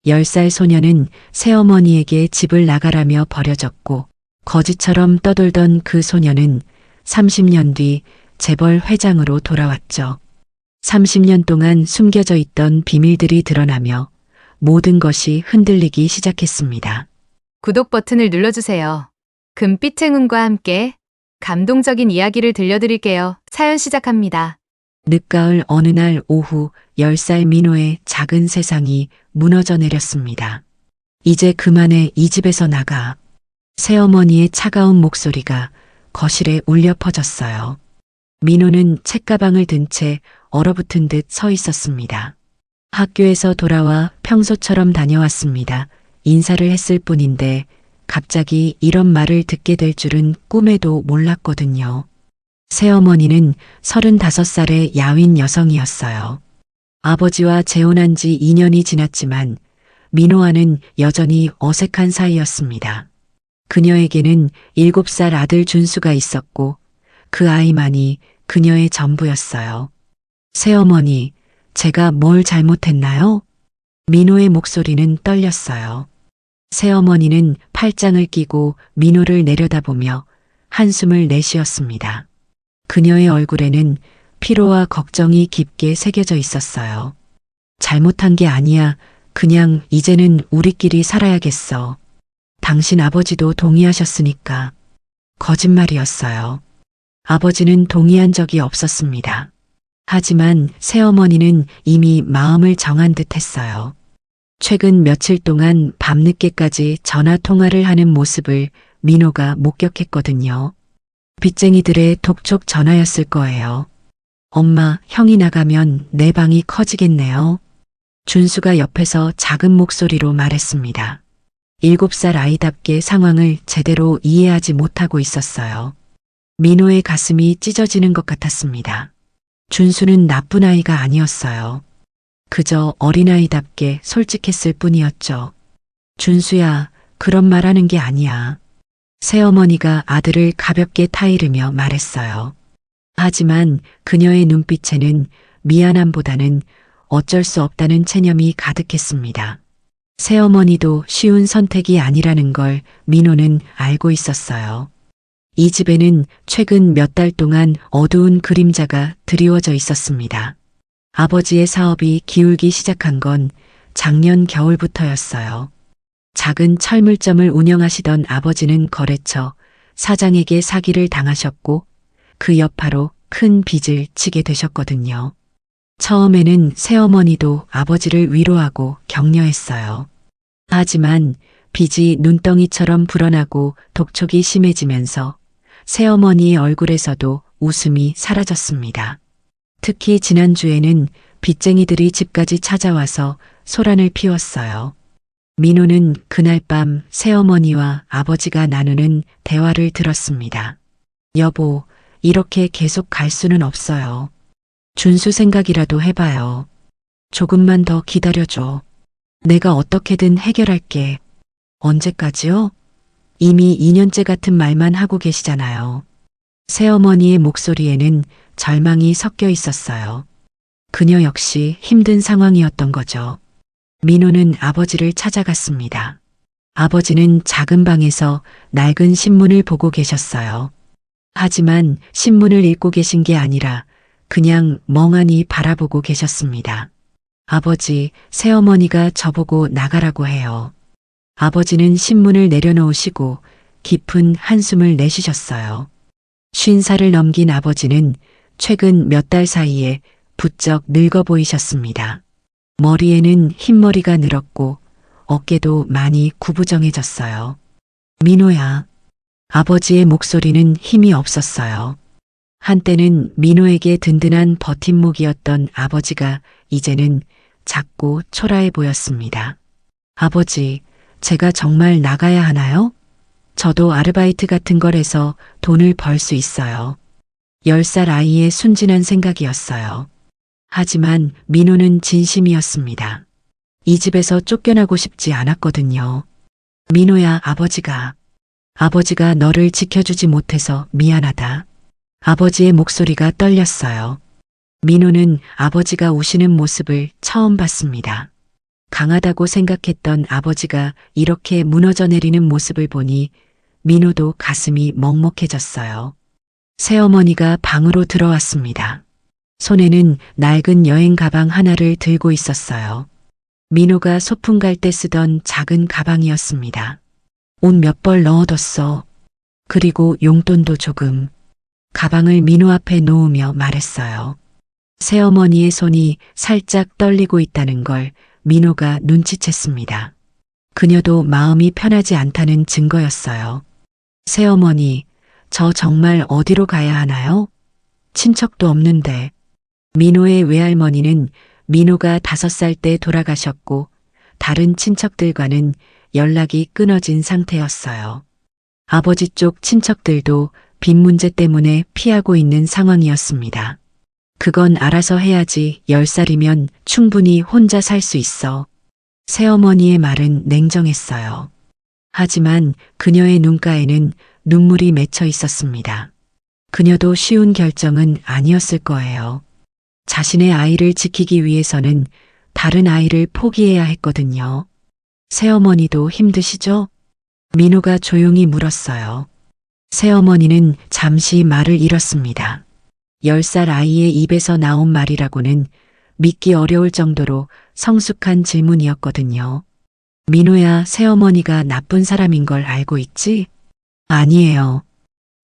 10살 소녀는 새어머니에게 집을 나가라며 버려졌고 거지처럼 떠돌던 그 소녀는 30년 뒤 재벌 회장으로 돌아왔죠. 30년 동안 숨겨져 있던 비밀들이 드러나며 모든 것이 흔들리기 시작했습니다. 구독 버튼을 눌러주세요. 금빛 행운과 함께 감동적인 이야기를 들려드릴게요. 사연 시작합니다. 늦가을 어느 날 오후 10살 민호의 작은 세상이 무너져 내렸습니다. 이제 그만해 이 집에서 나가. 새어머니의 차가운 목소리가 거실에 울려 퍼졌어요. 민호는 책가방을 든 채 얼어붙은 듯 서 있었습니다. 학교에서 돌아와 평소처럼 다녀왔습니다. 인사를 했을 뿐인데 갑자기 이런 말을 듣게 될 줄은 꿈에도 몰랐거든요. 새어머니는 35살의 야윈 여성이었어요. 아버지와 재혼한 지 2년이 지났지만 민호와는 여전히 어색한 사이였습니다. 그녀에게는 7살 아들 준수가 있었고 그 아이만이 그녀의 전부였어요. 새어머니, 제가 뭘 잘못했나요? 민호의 목소리는 떨렸어요. 새어머니는 팔짱을 끼고 민호를 내려다보며 한숨을 내쉬었습니다. 그녀의 얼굴에는 피로와 걱정이 깊게 새겨져 있었어요. 잘못한 게 아니야. 그냥 이제는 우리끼리 살아야겠어. 당신 아버지도 동의하셨으니까. 거짓말이었어요. 아버지는 동의한 적이 없었습니다. 하지만 새어머니는 이미 마음을 정한 듯 했어요. 최근 며칠 동안 밤늦게까지 전화 통화를 하는 모습을 민호가 목격했거든요. 빚쟁이들의 독촉 전화였을 거예요. 엄마, 형이 나가면 내 방이 커지겠네요. 준수가 옆에서 작은 목소리로 말했습니다. 7살 아이답게 상황을 제대로 이해하지 못하고 있었어요. 민호의 가슴이 찢어지는 것 같았습니다. 준수는 나쁜 아이가 아니었어요. 그저 어린아이답게 솔직했을 뿐이었죠. 준수야, 그런 말 하는 게 아니야. 새어머니가 아들을 가볍게 타이르며 말했어요. 하지만 그녀의 눈빛에는 미안함보다는 어쩔 수 없다는 체념이 가득했습니다. 새어머니도 쉬운 선택이 아니라는 걸 민호는 알고 있었어요. 이 집에는 최근 몇 달 동안 어두운 그림자가 드리워져 있었습니다. 아버지의 사업이 기울기 시작한 건 작년 겨울부터였어요. 작은 철물점을 운영하시던 아버지는 거래처 사장에게 사기를 당하셨고 그 여파로 큰 빚을 지게 되셨거든요. 처음에는 새어머니도 아버지를 위로하고 격려했어요. 하지만 빚이 눈덩이처럼 불어나고 독촉이 심해지면서 새어머니의 얼굴에서도 웃음이 사라졌습니다. 특히 지난주에는 빚쟁이들이 집까지 찾아와서 소란을 피웠어요. 민호는 그날 밤 새어머니와 아버지가 나누는 대화를 들었습니다. 여보, 이렇게 계속 갈 수는 없어요. 준수 생각이라도 해봐요. 조금만 더 기다려줘. 내가 어떻게든 해결할게. 언제까지요? 이미 2년째 같은 말만 하고 계시잖아요. 새어머니의 목소리에는 절망이 섞여 있었어요. 그녀 역시 힘든 상황이었던 거죠. 민호는 아버지를 찾아갔습니다. 아버지는 작은 방에서 낡은 신문을 보고 계셨어요. 하지만 신문을 읽고 계신 게 아니라 그냥 멍하니 바라보고 계셨습니다. 아버지, 새어머니가 저보고 나가라고 해요. 아버지는 신문을 내려놓으시고 깊은 한숨을 내쉬셨어요. 50살을 넘긴 아버지는 최근 몇 달 사이에 부쩍 늙어 보이셨습니다. 머리에는 흰머리가 늘었고 어깨도 많이 구부정해졌어요. 민호야. 아버지의 목소리는 힘이 없었어요. 한때는 민호에게 든든한 버팀목이었던 아버지가 이제는 작고 초라해 보였습니다. 아버지, 제가 정말 나가야 하나요? 저도 아르바이트 같은 걸 해서 돈을 벌 수 있어요. 10살 아이의 순진한 생각이었어요. 하지만 민호는 진심이었습니다. 이 집에서 쫓겨나고 싶지 않았거든요. 민호야, 아버지가 너를 지켜주지 못해서 미안하다. 아버지의 목소리가 떨렸어요. 민호는 아버지가 우시는 모습을 처음 봤습니다. 강하다고 생각했던 아버지가 이렇게 무너져 내리는 모습을 보니 민호도 가슴이 먹먹해졌어요. 새어머니가 방으로 들어왔습니다. 손에는 낡은 여행 가방 하나를 들고 있었어요. 민호가 소풍 갈 때 쓰던 작은 가방이었습니다. 옷 몇 벌 넣어뒀어. 그리고 용돈도 조금. 가방을 민호 앞에 놓으며 말했어요. 새어머니의 손이 살짝 떨리고 있다는 걸 민호가 눈치챘습니다. 그녀도 마음이 편하지 않다는 증거였어요. 새어머니, 저 정말 어디로 가야 하나요? 친척도 없는데. 민호의 외할머니는 민호가 5살 때 돌아가셨고 다른 친척들과는 연락이 끊어진 상태였어요. 아버지 쪽 친척들도 빚 문제 때문에 피하고 있는 상황이었습니다. 그건 알아서 해야지. 10살이면 충분히 혼자 살 수 있어. 새어머니의 말은 냉정했어요. 하지만 그녀의 눈가에는 눈물이 맺혀 있었습니다. 그녀도 쉬운 결정은 아니었을 거예요. 자신의 아이를 지키기 위해서는 다른 아이를 포기해야 했거든요. 새어머니도 힘드시죠? 민호가 조용히 물었어요. 새어머니는 잠시 말을 잃었습니다. 10살 아이의 입에서 나온 말이라고는 믿기 어려울 정도로 성숙한 질문이었거든요. 민호야, 새어머니가 나쁜 사람인 걸 알고 있지? 아니에요.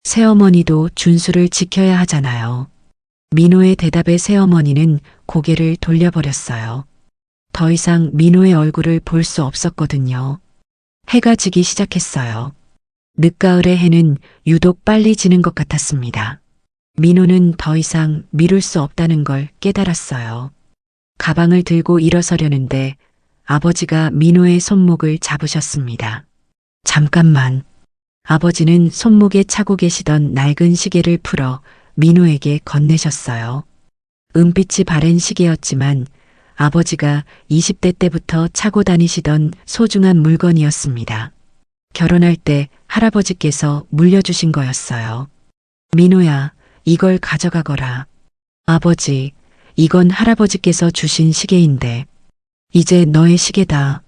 새어머니도 준수를 지켜야 하잖아요. 민호의 대답에 새어머니는 고개를 돌려버렸어요. 더 이상 민호의 얼굴을 볼 수 없었거든요. 해가 지기 시작했어요. 늦가을의 해는 유독 빨리 지는 것 같았습니다. 민호는 더 이상 미룰 수 없다는 걸 깨달았어요. 가방을 들고 일어서려는데 아버지가 민호의 손목을 잡으셨습니다. 잠깐만. 아버지는 손목에 차고 계시던 낡은 시계를 풀어 민호에게 건네셨어요. 은빛이 바랜 시계였지만 아버지가 20대 때부터 차고 다니시던 소중한 물건이었습니다. 결혼할 때 할아버지께서 물려주신 거였어요. 민호야, 이걸 가져가거라. 아버지, 이건 할아버지께서 주신 시계인데 이제 너의 시계다.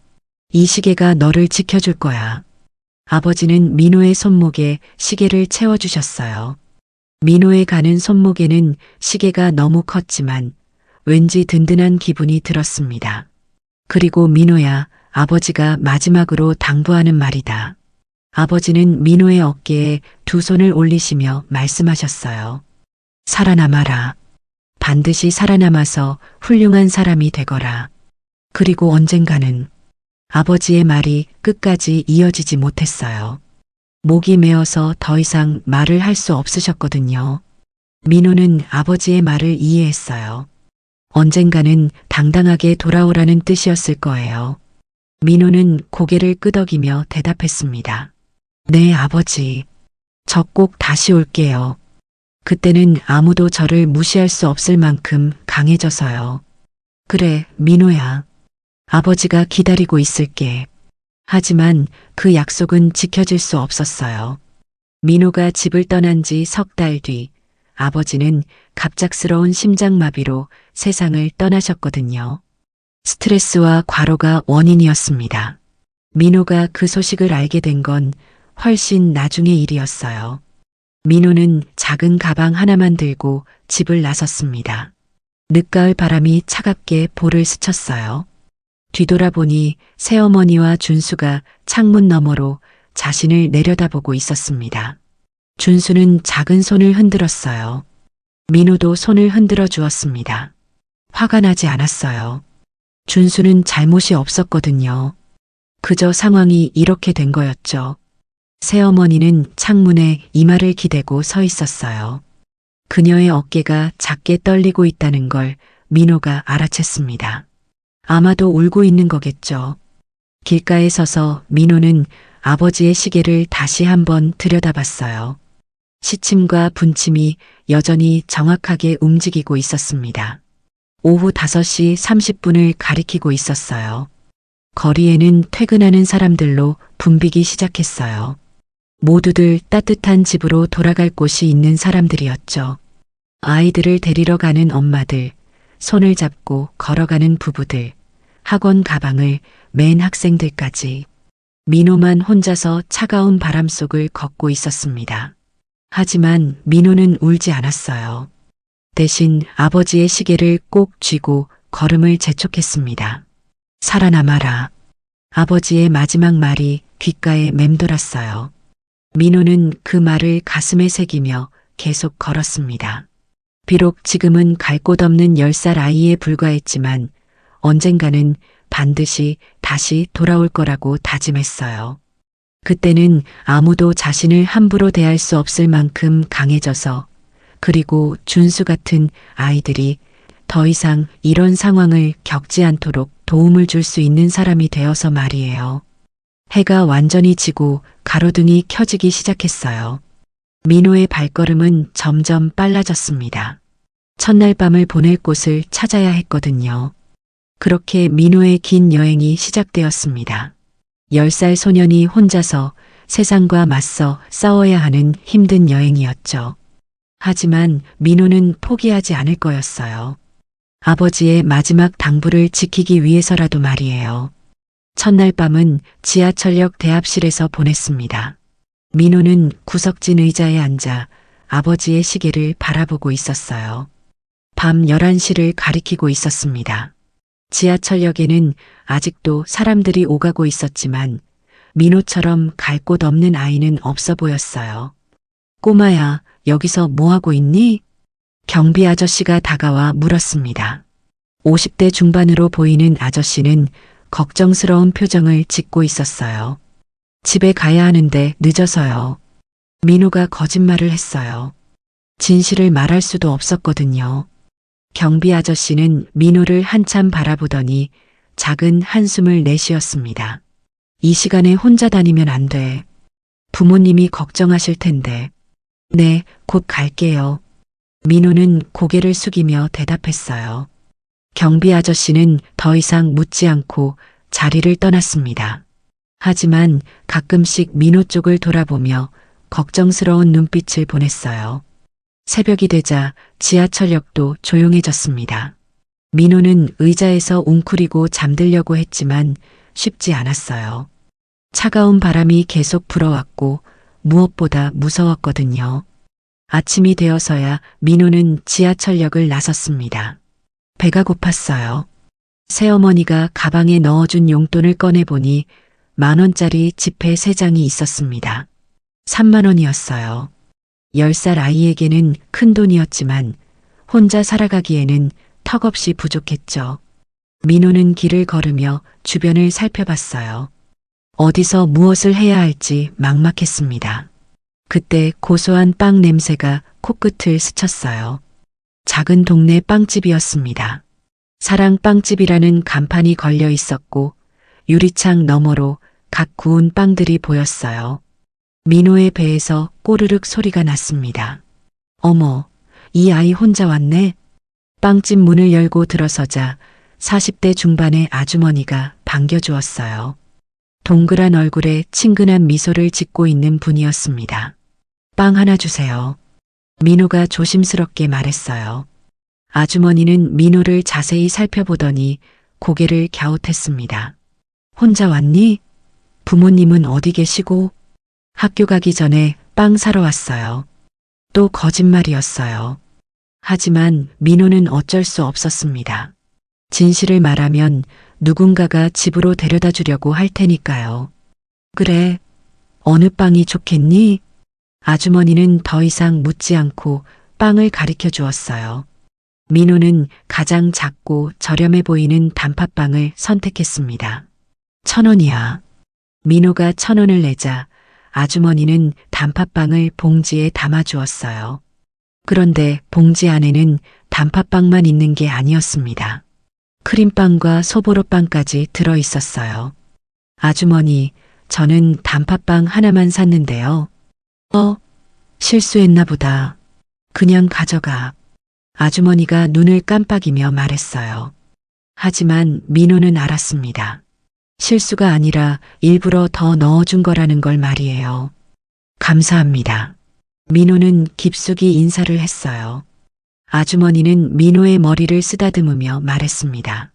이 시계가 너를 지켜줄 거야. 아버지는 민호의 손목에 시계를 채워주셨어요. 민호의 가는 손목에는 시계가 너무 컸지만 왠지 든든한 기분이 들었습니다. 그리고 민호야, 아버지가 마지막으로 당부하는 말이다. 아버지는 민호의 어깨에 두 손을 올리시며 말씀하셨어요. 살아남아라. 반드시 살아남아서 훌륭한 사람이 되거라. 그리고 언젠가는 아버지의 말이 끝까지 이어지지 못했어요. 목이 메어서 더 이상 말을 할 수 없으셨거든요. 민호는 아버지의 말을 이해했어요. 언젠가는 당당하게 돌아오라는 뜻이었을 거예요. 민호는 고개를 끄덕이며 대답했습니다. 네, 아버지. 저 꼭 다시 올게요. 그때는 아무도 저를 무시할 수 없을 만큼 강해져서요. 그래, 민호야. 아버지가 기다리고 있을게. 하지만 그 약속은 지켜질 수 없었어요. 민호가 집을 떠난 지 3달 뒤 아버지는 갑작스러운 심장마비로 세상을 떠나셨거든요. 스트레스와 과로가 원인이었습니다. 민호가 그 소식을 알게 된 건 훨씬 나중의 일이었어요. 민호는 작은 가방 하나만 들고 집을 나섰습니다. 늦가을 바람이 차갑게 볼을 스쳤어요. 뒤돌아보니 새어머니와 준수가 창문 너머로 자신을 내려다보고 있었습니다. 준수는 작은 손을 흔들었어요. 민호도 손을 흔들어 주었습니다. 화가 나지 않았어요. 준수는 잘못이 없었거든요. 그저 상황이 이렇게 된 거였죠. 새어머니는 창문에 이마를 기대고 서 있었어요. 그녀의 어깨가 작게 떨리고 있다는 걸 민호가 알아챘습니다. 아마도 울고 있는 거겠죠. 길가에 서서 민호는 아버지의 시계를 다시 한번 들여다봤어요. 시침과 분침이 여전히 정확하게 움직이고 있었습니다. 오후 5시 30분을 가리키고 있었어요. 거리에는 퇴근하는 사람들로 붐비기 시작했어요. 모두들 따뜻한 집으로 돌아갈 곳이 있는 사람들이었죠. 아이들을 데리러 가는 엄마들, 손을 잡고 걸어가는 부부들, 학원 가방을 맨 학생들까지. 민호만 혼자서 차가운 바람 속을 걷고 있었습니다. 하지만 민호는 울지 않았어요. 대신 아버지의 시계를 꼭 쥐고 걸음을 재촉했습니다. 살아남아라. 아버지의 마지막 말이 귓가에 맴돌았어요. 민호는 그 말을 가슴에 새기며 계속 걸었습니다. 비록 지금은 갈 곳 없는 10살 아이에 불과했지만 언젠가는 반드시 다시 돌아올 거라고 다짐했어요. 그때는 아무도 자신을 함부로 대할 수 없을 만큼 강해져서, 그리고 준수 같은 아이들이 더 이상 이런 상황을 겪지 않도록 도움을 줄 수 있는 사람이 되어서 말이에요. 해가 완전히 지고 가로등이 켜지기 시작했어요. 민호의 발걸음은 점점 빨라졌습니다. 첫날 밤을 보낼 곳을 찾아야 했거든요. 그렇게 민호의 긴 여행이 시작되었습니다. 10살 소년이 혼자서 세상과 맞서 싸워야 하는 힘든 여행이었죠. 하지만 민호는 포기하지 않을 거였어요. 아버지의 마지막 당부를 지키기 위해서라도 말이에요. 첫날 밤은 지하철역 대합실에서 보냈습니다. 민호는 구석진 의자에 앉아 아버지의 시계를 바라보고 있었어요. 밤 11시를 가리키고 있었습니다. 지하철역에는 아직도 사람들이 오가고 있었지만 민호처럼 갈 곳 없는 아이는 없어 보였어요. 꼬마야, 여기서 뭐하고 있니? 경비 아저씨가 다가와 물었습니다. 50대 중반으로 보이는 아저씨는 걱정스러운 표정을 짓고 있었어요. 집에 가야 하는데 늦어서요. 민호가 거짓말을 했어요. 진실을 말할 수도 없었거든요. 경비 아저씨는 민호를 한참 바라보더니 작은 한숨을 내쉬었습니다. 이 시간에 혼자 다니면 안 돼. 부모님이 걱정하실 텐데. 네, 곧 갈게요. 민호는 고개를 숙이며 대답했어요. 경비 아저씨는 더 이상 묻지 않고 자리를 떠났습니다. 하지만 가끔씩 민호 쪽을 돌아보며 걱정스러운 눈빛을 보냈어요. 새벽이 되자 지하철역도 조용해졌습니다. 민호는 의자에서 웅크리고 잠들려고 했지만 쉽지 않았어요. 차가운 바람이 계속 불어왔고 무엇보다 무서웠거든요. 아침이 되어서야 민호는 지하철역을 나섰습니다. 배가 고팠어요. 새어머니가 가방에 넣어준 용돈을 꺼내보니 10,000원짜리 지폐 3장이 있었습니다. 3만 원이었어요. 10살 아이에게는 큰 돈이었지만 혼자 살아가기에는 턱없이 부족했죠. 민호는 길을 걸으며 주변을 살펴봤어요. 어디서 무엇을 해야 할지 막막했습니다. 그때 고소한 빵 냄새가 코끝을 스쳤어요. 작은 동네 빵집이었습니다. 사랑 빵집이라는 간판이 걸려 있었고 유리창 너머로 각 구운 빵들이 보였어요. 민호의 배에서 꼬르륵 소리가 났습니다. 어머, 이 아이 혼자 왔네. 빵집 문을 열고 들어서자 40대 중반의 아주머니가 반겨주었어요. 동그란 얼굴에 친근한 미소를 짓고 있는 분이었습니다. 빵 하나 주세요. 민호가 조심스럽게 말했어요. 아주머니는 민호를 자세히 살펴보더니 고개를 갸웃했습니다. 혼자 왔니? 부모님은 어디 계시고? 학교 가기 전에 빵 사러 왔어요. 또 거짓말이었어요. 하지만 민호는 어쩔 수 없었습니다. 진실을 말하면 누군가가 집으로 데려다 주려고 할 테니까요. 그래, 어느 빵이 좋겠니? 아주머니는 더 이상 묻지 않고 빵을 가리켜 주었어요. 민호는 가장 작고 저렴해 보이는 단팥빵을 선택했습니다. 1,000원이야. 민호가 1,000원을 내자 아주머니는 단팥빵을 봉지에 담아 주었어요. 그런데 봉지 안에는 단팥빵만 있는 게 아니었습니다. 크림빵과 소보로빵까지 들어 있었어요. 아주머니, 저는 단팥빵 하나만 샀는데요. 실수했나 보다. 그냥 가져가. 아주머니가 눈을 깜빡이며 말했어요. 하지만 민호는 알았습니다. 실수가 아니라 일부러 더 넣어준 거라는 걸 말이에요. 감사합니다. 민호는 깊숙이 인사를 했어요. 아주머니는 민호의 머리를 쓰다듬으며 말했습니다.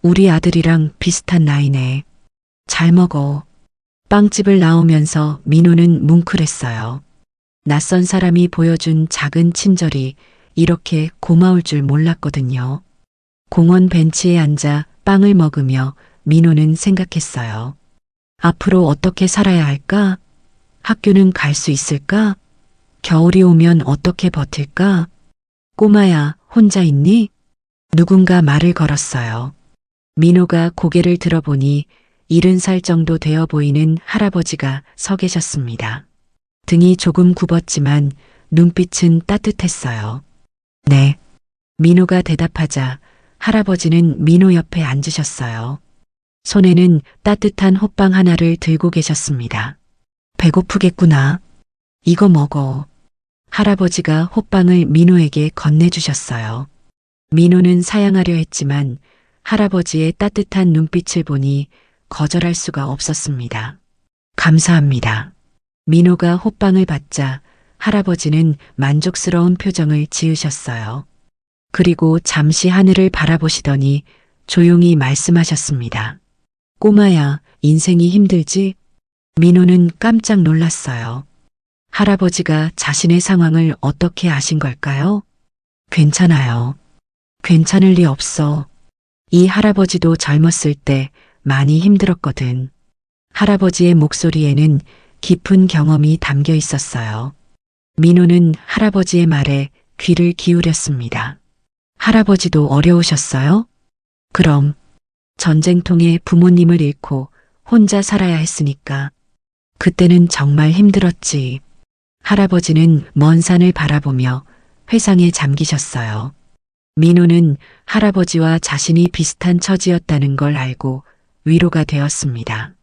우리 아들이랑 비슷한 나이네. 잘 먹어. 빵집을 나오면서 민호는 뭉클했어요. 낯선 사람이 보여준 작은 친절이 이렇게 고마울 줄 몰랐거든요. 공원 벤치에 앉아 빵을 먹으며 민호는 생각했어요. 앞으로 어떻게 살아야 할까? 학교는 갈 수 있을까? 겨울이 오면 어떻게 버틸까? 꼬마야, 혼자 있니? 누군가 말을 걸었어요. 민호가 고개를 들어보니 70살 정도 되어 보이는 할아버지가 서 계셨습니다. 등이 조금 굽었지만 눈빛은 따뜻했어요. 네. 민호가 대답하자 할아버지는 민호 옆에 앉으셨어요. 손에는 따뜻한 호빵 하나를 들고 계셨습니다. 배고프겠구나. 이거 먹어. 할아버지가 호빵을 민호에게 건네주셨어요. 민호는 사양하려 했지만 할아버지의 따뜻한 눈빛을 보니 거절할 수가 없었습니다. 감사합니다. 민호가 호빵을 받자 할아버지는 만족스러운 표정을 지으셨어요. 그리고 잠시 하늘을 바라보시더니 조용히 말씀하셨습니다. 꼬마야, 인생이 힘들지? 민호는 깜짝 놀랐어요. 할아버지가 자신의 상황을 어떻게 아신 걸까요? 괜찮아요. 괜찮을 리 없어. 이 할아버지도 젊었을 때 많이 힘들었거든. 할아버지의 목소리에는 깊은 경험이 담겨 있었어요. 민호는 할아버지의 말에 귀를 기울였습니다. 할아버지도 어려우셨어요? 그럼 전쟁통에 부모님을 잃고 혼자 살아야 했으니까. 그때는 정말 힘들었지. 할아버지는 먼 산을 바라보며 회상에 잠기셨어요. 민호는 할아버지와 자신이 비슷한 처지였다는 걸 알고 위로가 되었습니다.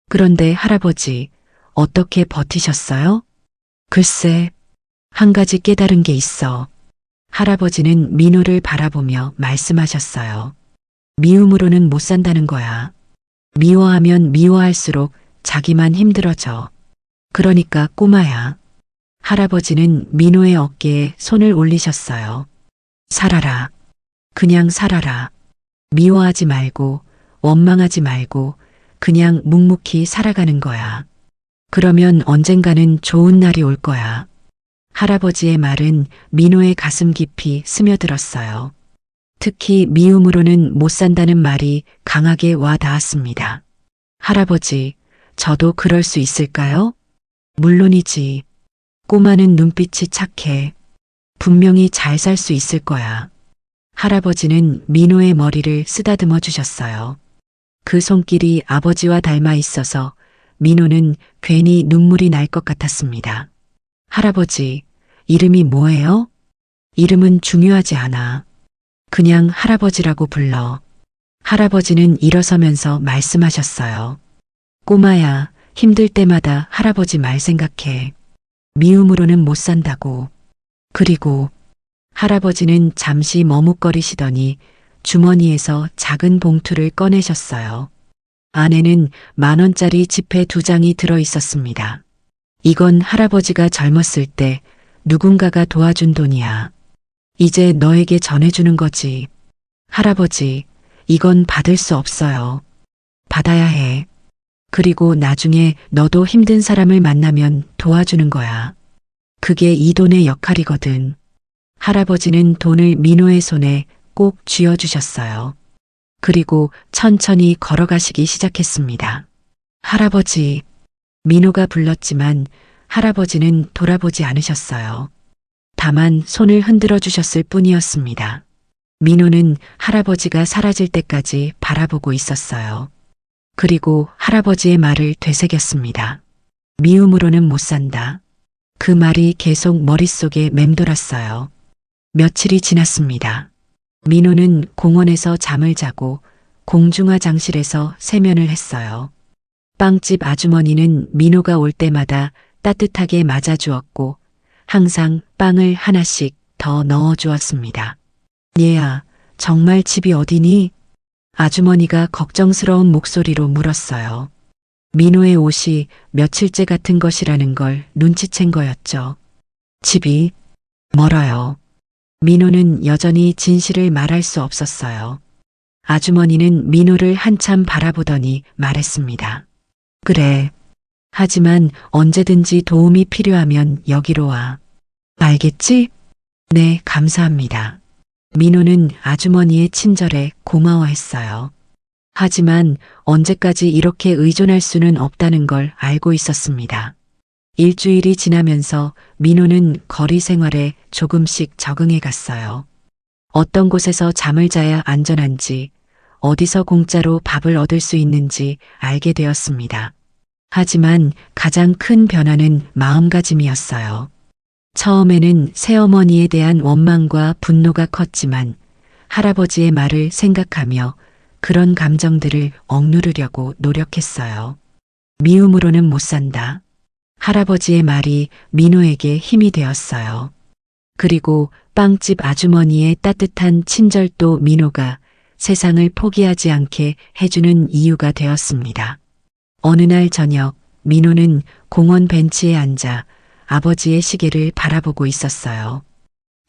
그런데 할아버지, 어떻게 버티셨어요? 글쎄, 한 가지 깨달은 게 있어. 할아버지는 민호를 바라보며 말씀하셨어요. 미움으로는 못 산다는 거야. 미워하면 미워할수록 자기만 힘들어져. 그러니까 꼬마야. 할아버지는 민호의 어깨에 손을 올리셨어요. 살아라. 그냥 살아라. 미워하지 말고 원망하지 말고 그냥 묵묵히 살아가는 거야. 그러면 언젠가는 좋은 날이 올 거야. 할아버지의 말은 민호의 가슴 깊이 스며들었어요. 특히 미움으로는 못 산다는 말이 강하게 와 닿았습니다. 할아버지, 저도 그럴 수 있을까요? 물론이지. 꼬마는 눈빛이 착해. 분명히 잘 살 수 있을 거야. 할아버지는 민호의 머리를 쓰다듬어 주셨어요. 그 손길이 아버지와 닮아 있어서 민호는 괜히 눈물이 날 것 같았습니다. 할아버지, 이름이 뭐예요? 이름은 중요하지 않아. 그냥 할아버지라고 불러. 할아버지는 일어서면서 말씀하셨어요. 꼬마야, 힘들 때마다 할아버지 말 생각해. 미움으로는 못 산다고. 그리고 할아버지는 잠시 머뭇거리시더니 주머니에서 작은 봉투를 꺼내셨어요. 안에는 10,000원짜리 지폐 2장이 들어 있었습니다. 이건 할아버지가 젊었을 때 누군가가 도와준 돈이야. 이제 너에게 전해주는 거지. 할아버지, 이건 받을 수 없어요. 받아야 해. 그리고 나중에 너도 힘든 사람을 만나면 도와주는 거야. 그게 이 돈의 역할이거든. 할아버지는 돈을 민호의 손에 꼭 쥐어주셨어요. 그리고 천천히 걸어가시기 시작했습니다. 할아버지, 민호가 불렀지만 할아버지는 돌아보지 않으셨어요. 다만 손을 흔들어 주셨을 뿐이었습니다. 민호는 할아버지가 사라질 때까지 바라보고 있었어요. 그리고 할아버지의 말을 되새겼습니다. 미움으로는 못 산다. 그 말이 계속 머릿속에 맴돌았어요. 며칠이 지났습니다. 민호는 공원에서 잠을 자고 공중화장실에서 세면을 했어요. 빵집 아주머니는 민호가 올 때마다 따뜻하게 맞아주었고 항상 빵을 하나씩 더 넣어주었습니다. 얘야, 정말 집이 어디니? 아주머니가 걱정스러운 목소리로 물었어요. 민호의 옷이 며칠째 같은 것이라는 걸 눈치챈 거였죠. 집이 멀어요. 민호는 여전히 진실을 말할 수 없었어요. 아주머니는 민호를 한참 바라보더니 말했습니다. 그래. 하지만 언제든지 도움이 필요하면 여기로 와. 알겠지? 네, 감사합니다. 민호는 아주머니의 친절에 고마워했어요. 하지만 언제까지 이렇게 의존할 수는 없다는 걸 알고 있었습니다. 일주일이 지나면서 민호는 거리 생활에 조금씩 적응해 갔어요. 어떤 곳에서 잠을 자야 안전한지, 어디서 공짜로 밥을 얻을 수 있는지 알게 되었습니다. 하지만 가장 큰 변화는 마음가짐이었어요. 처음에는 새어머니에 대한 원망과 분노가 컸지만 할아버지의 말을 생각하며 그런 감정들을 억누르려고 노력했어요. 미움으로는 못 산다. 할아버지의 말이 민호에게 힘이 되었어요. 그리고 빵집 아주머니의 따뜻한 친절도 민호가 세상을 포기하지 않게 해주는 이유가 되었습니다. 어느 날 저녁 민호는 공원 벤치에 앉아 아버지의 시계를 바라보고 있었어요.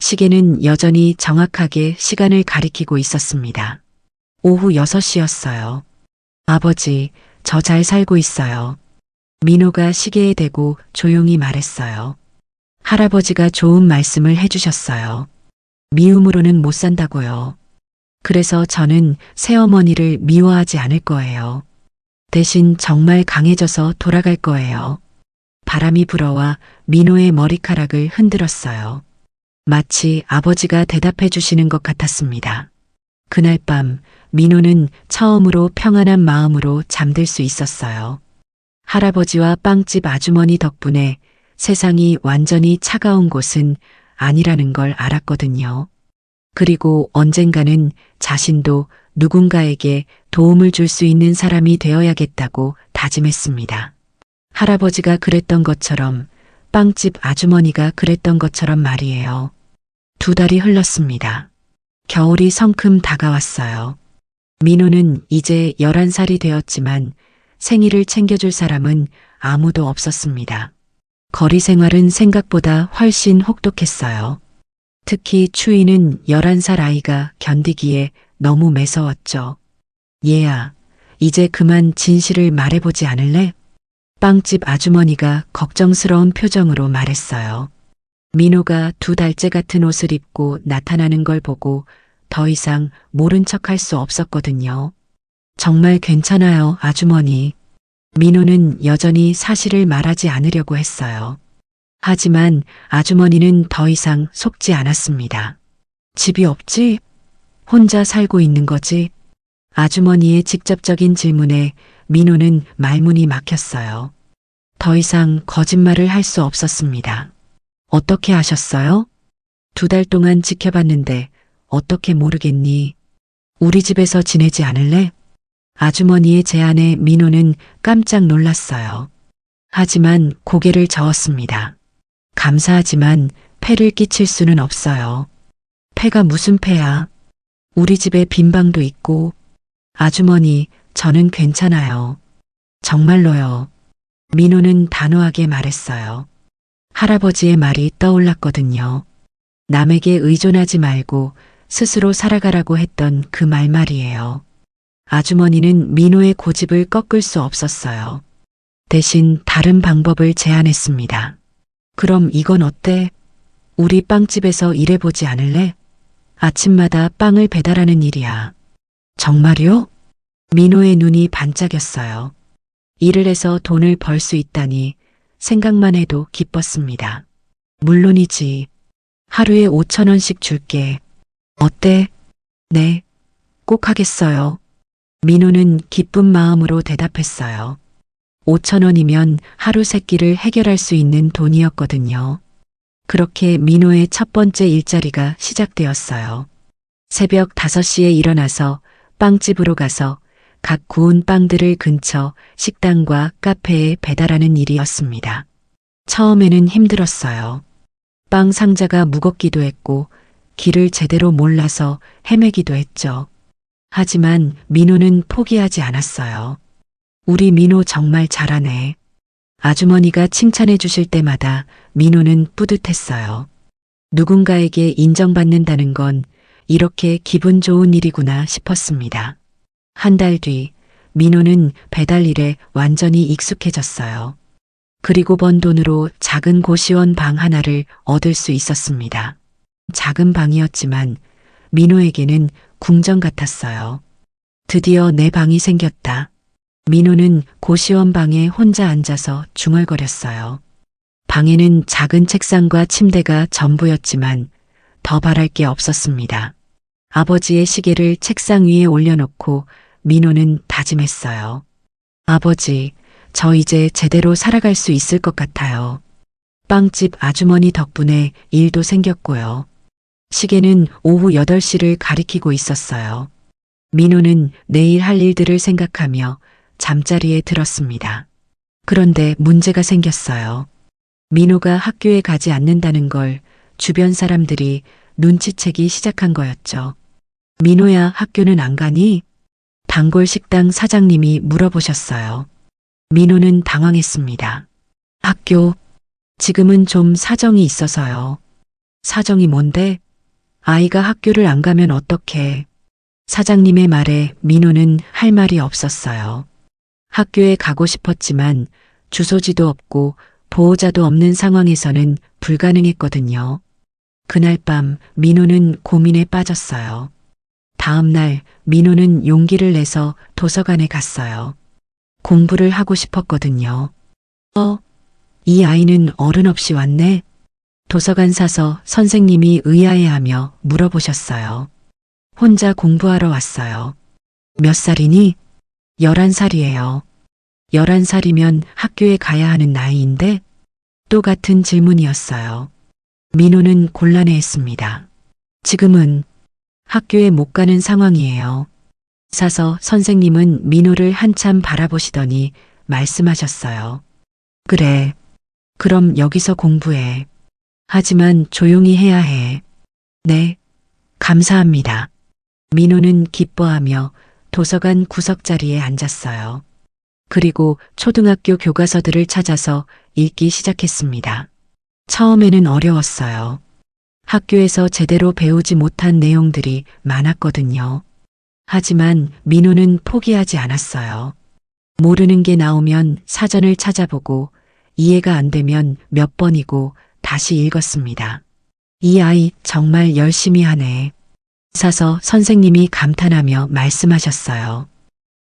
시계는 여전히 정확하게 시간을 가리키고 있었습니다. 오후 6시였어요. 아버지, 저 잘 살고 있어요. 민호가 시계에 대고 조용히 말했어요. 할아버지가 좋은 말씀을 해주셨어요. 미움으로는 못 산다고요. 그래서 저는 새어머니를 미워하지 않을 거예요. 대신 정말 강해져서 돌아갈 거예요. 바람이 불어와 민호의 머리카락을 흔들었어요. 마치 아버지가 대답해 주시는 것 같았습니다. 그날 밤 민호는 처음으로 평안한 마음으로 잠들 수 있었어요. 할아버지와 빵집 아주머니 덕분에 세상이 완전히 차가운 곳은 아니라는 걸 알았거든요. 그리고 언젠가는 자신도 누군가에게 도움을 줄 수 있는 사람이 되어야겠다고 다짐했습니다. 할아버지가 그랬던 것처럼, 빵집 아주머니가 그랬던 것처럼 말이에요. 2달이 흘렀습니다. 겨울이 성큼 다가왔어요. 민호는 이제 11살이 되었지만 생일을 챙겨줄 사람은 아무도 없었습니다. 거리 생활은 생각보다 훨씬 혹독했어요. 특히 추위는 11살 아이가 견디기에 너무 매서웠죠. 얘야, 이제 그만 진실을 말해보지 않을래? 빵집 아주머니가 걱정스러운 표정으로 말했어요. 민호가 2달째 같은 옷을 입고 나타나는 걸 보고 더 이상 모른 척할 수 없었거든요. 정말 괜찮아요, 아주머니. 민호는 여전히 사실을 말하지 않으려고 했어요. 하지만 아주머니는 더 이상 속지 않았습니다. 집이 없지? 혼자 살고 있는 거지? 아주머니의 직접적인 질문에 민호는 말문이 막혔어요. 더 이상 거짓말을 할 수 없었습니다. 어떻게 아셨어요? 2달 동안 지켜봤는데 어떻게 모르겠니? 우리 집에서 지내지 않을래? 아주머니의 제안에 민호는 깜짝 놀랐어요. 하지만 고개를 저었습니다. 감사하지만 폐를 끼칠 수는 없어요. 폐가 무슨 폐야? 우리 집에 빈 방도 있고. 아주머니, 저는 괜찮아요. 정말로요. 민호는 단호하게 말했어요. 할아버지의 말이 떠올랐거든요. 남에게 의존하지 말고 스스로 살아가라고 했던 그 말 말이에요. 아주머니는 민호의 고집을 꺾을 수 없었어요. 대신 다른 방법을 제안했습니다. 그럼 이건 어때? 우리 빵집에서 일해보지 않을래? 아침마다 빵을 배달하는 일이야. 정말요? 민호의 눈이 반짝였어요. 일을 해서 돈을 벌 수 있다니 생각만 해도 기뻤습니다. 물론이지. 하루에 5,000원씩 줄게. 어때? 네, 꼭 하겠어요. 민호는 기쁜 마음으로 대답했어요. 5,000원이면 하루 세 끼를 해결할 수 있는 돈이었거든요. 그렇게 민호의 첫 번째 일자리가 시작되었어요. 새벽 5시에 일어나서 빵집으로 가서 각 구운 빵들을 근처 식당과 카페에 배달하는 일이었습니다. 처음에는 힘들었어요. 빵 상자가 무겁기도 했고 길을 제대로 몰라서 헤매기도 했죠. 하지만 민호는 포기하지 않았어요. 우리 민호 정말 잘하네. 아주머니가 칭찬해 주실 때마다 민호는 뿌듯했어요. 누군가에게 인정받는다는 건 이렇게 기분 좋은 일이구나 싶었습니다. 한 달 뒤, 민호는 배달 일에 완전히 익숙해졌어요. 그리고 번 돈으로 작은 고시원 방 하나를 얻을 수 있었습니다. 작은 방이었지만 민호에게는 궁전 같았어요. 드디어 내 방이 생겼다. 민호는 고시원 방에 혼자 앉아서 중얼거렸어요. 방에는 작은 책상과 침대가 전부였지만 더 바랄 게 없었습니다. 아버지의 시계를 책상 위에 올려놓고 민호는 다짐했어요. 아버지, 저 이제 제대로 살아갈 수 있을 것 같아요. 빵집 아주머니 덕분에 일도 생겼고요. 시계는 오후 8시를 가리키고 있었어요. 민호는 내일 할 일들을 생각하며 잠자리에 들었습니다. 그런데 문제가 생겼어요. 민호가 학교에 가지 않는다는 걸 주변 사람들이 눈치채기 시작한 거였죠. 민호야, 학교는 안 가니? 단골 식당 사장님이 물어보셨어요. 민호는 당황했습니다. 학교, 지금은 좀 사정이 있어서요. 사정이 뭔데? 아이가 학교를 안 가면 어떡해? 사장님의 말에 민호는 할 말이 없었어요. 학교에 가고 싶었지만 주소지도 없고 보호자도 없는 상황에서는 불가능했거든요. 그날 밤 민호는 고민에 빠졌어요. 다음 날 민호는 용기를 내서 도서관에 갔어요. 공부를 하고 싶었거든요. 이 아이는 어른 없이 왔네? 도서관 사서 선생님이 의아해하며 물어보셨어요. 혼자 공부하러 왔어요. 몇 살이니? 11살이에요. 11살이면 학교에 가야 하는 나이인데? 또 같은 질문이었어요. 민호는 곤란해했습니다. 지금은 학교에 못 가는 상황이에요. 사서 선생님은 민호를 한참 바라보시더니 말씀하셨어요. 그래. 그럼 여기서 공부해. 하지만 조용히 해야 해. 네. 감사합니다. 민호는 기뻐하며 도서관 구석자리에 앉았어요. 그리고 초등학교 교과서들을 찾아서 읽기 시작했습니다. 처음에는 어려웠어요. 학교에서 제대로 배우지 못한 내용들이 많았거든요. 하지만 민호는 포기하지 않았어요. 모르는 게 나오면 사전을 찾아보고 이해가 안 되면 몇 번이고 다시 읽었습니다. 이 아이 정말 열심히 하네. 사서 선생님이 감탄하며 말씀하셨어요.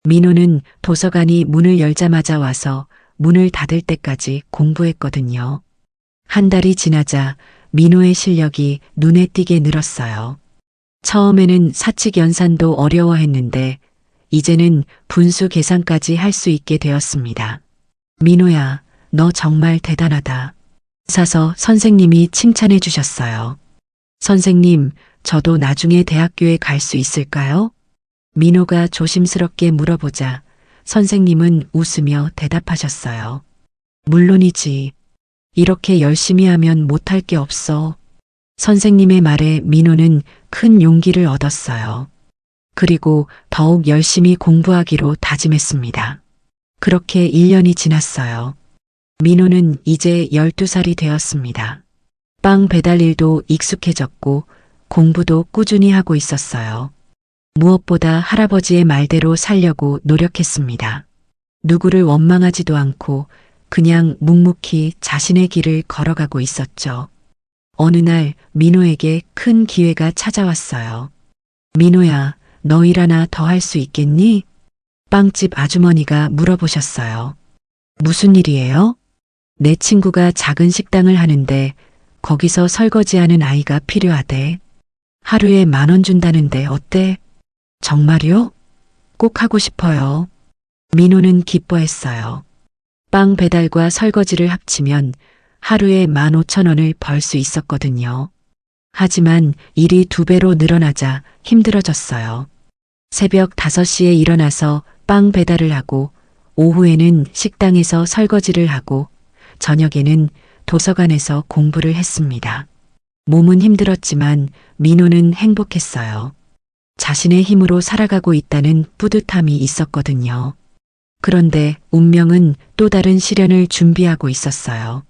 민호는 도서관이 문을 열자마자 와서 문을 닫을 때까지 공부했거든요. 한 달이 지나자 민호의 실력이 눈에 띄게 늘었어요. 처음에는 사칙 연산도 어려워했는데 이제는 분수 계산까지 할 수 있게 되었습니다. 민호야, 너 정말 대단하다. 사서 선생님이 칭찬해 주셨어요. 선생님, 저도 나중에 대학교에 갈 수 있을까요? 민호가 조심스럽게 물어보자 선생님은 웃으며 대답하셨어요. 물론이지. 이렇게 열심히 하면 못할 게 없어. 선생님의 말에 민호는 큰 용기를 얻었어요. 그리고 더욱 열심히 공부하기로 다짐했습니다. 그렇게 1년이 지났어요. 민호는 이제 12살이 되었습니다. 빵 배달 일도 익숙해졌고 공부도 꾸준히 하고 있었어요. 무엇보다 할아버지의 말대로 살려고 노력했습니다. 누구를 원망하지도 않고 그냥 묵묵히 자신의 길을 걸어가고 있었죠. 어느 날 민호에게 큰 기회가 찾아왔어요. 민호야, 너 일 하나 더 할 수 있겠니? 빵집 아주머니가 물어보셨어요. 무슨 일이에요? 내 친구가 작은 식당을 하는데 거기서 설거지하는 아이가 필요하대. 하루에 10,000원 준다는데 어때? 정말요? 꼭 하고 싶어요. 민호는 기뻐했어요. 빵 배달과 설거지를 합치면 하루에 15,000원을 벌 수 있었거든요. 하지만 일이 2배로 늘어나자 힘들어졌어요. 새벽 5시에 일어나서 빵 배달을 하고 오후에는 식당에서 설거지를 하고 저녁에는 도서관에서 공부를 했습니다. 몸은 힘들었지만 민호는 행복했어요. 자신의 힘으로 살아가고 있다는 뿌듯함이 있었거든요. 그런데 운명은 또 다른 시련을 준비하고 있었어요.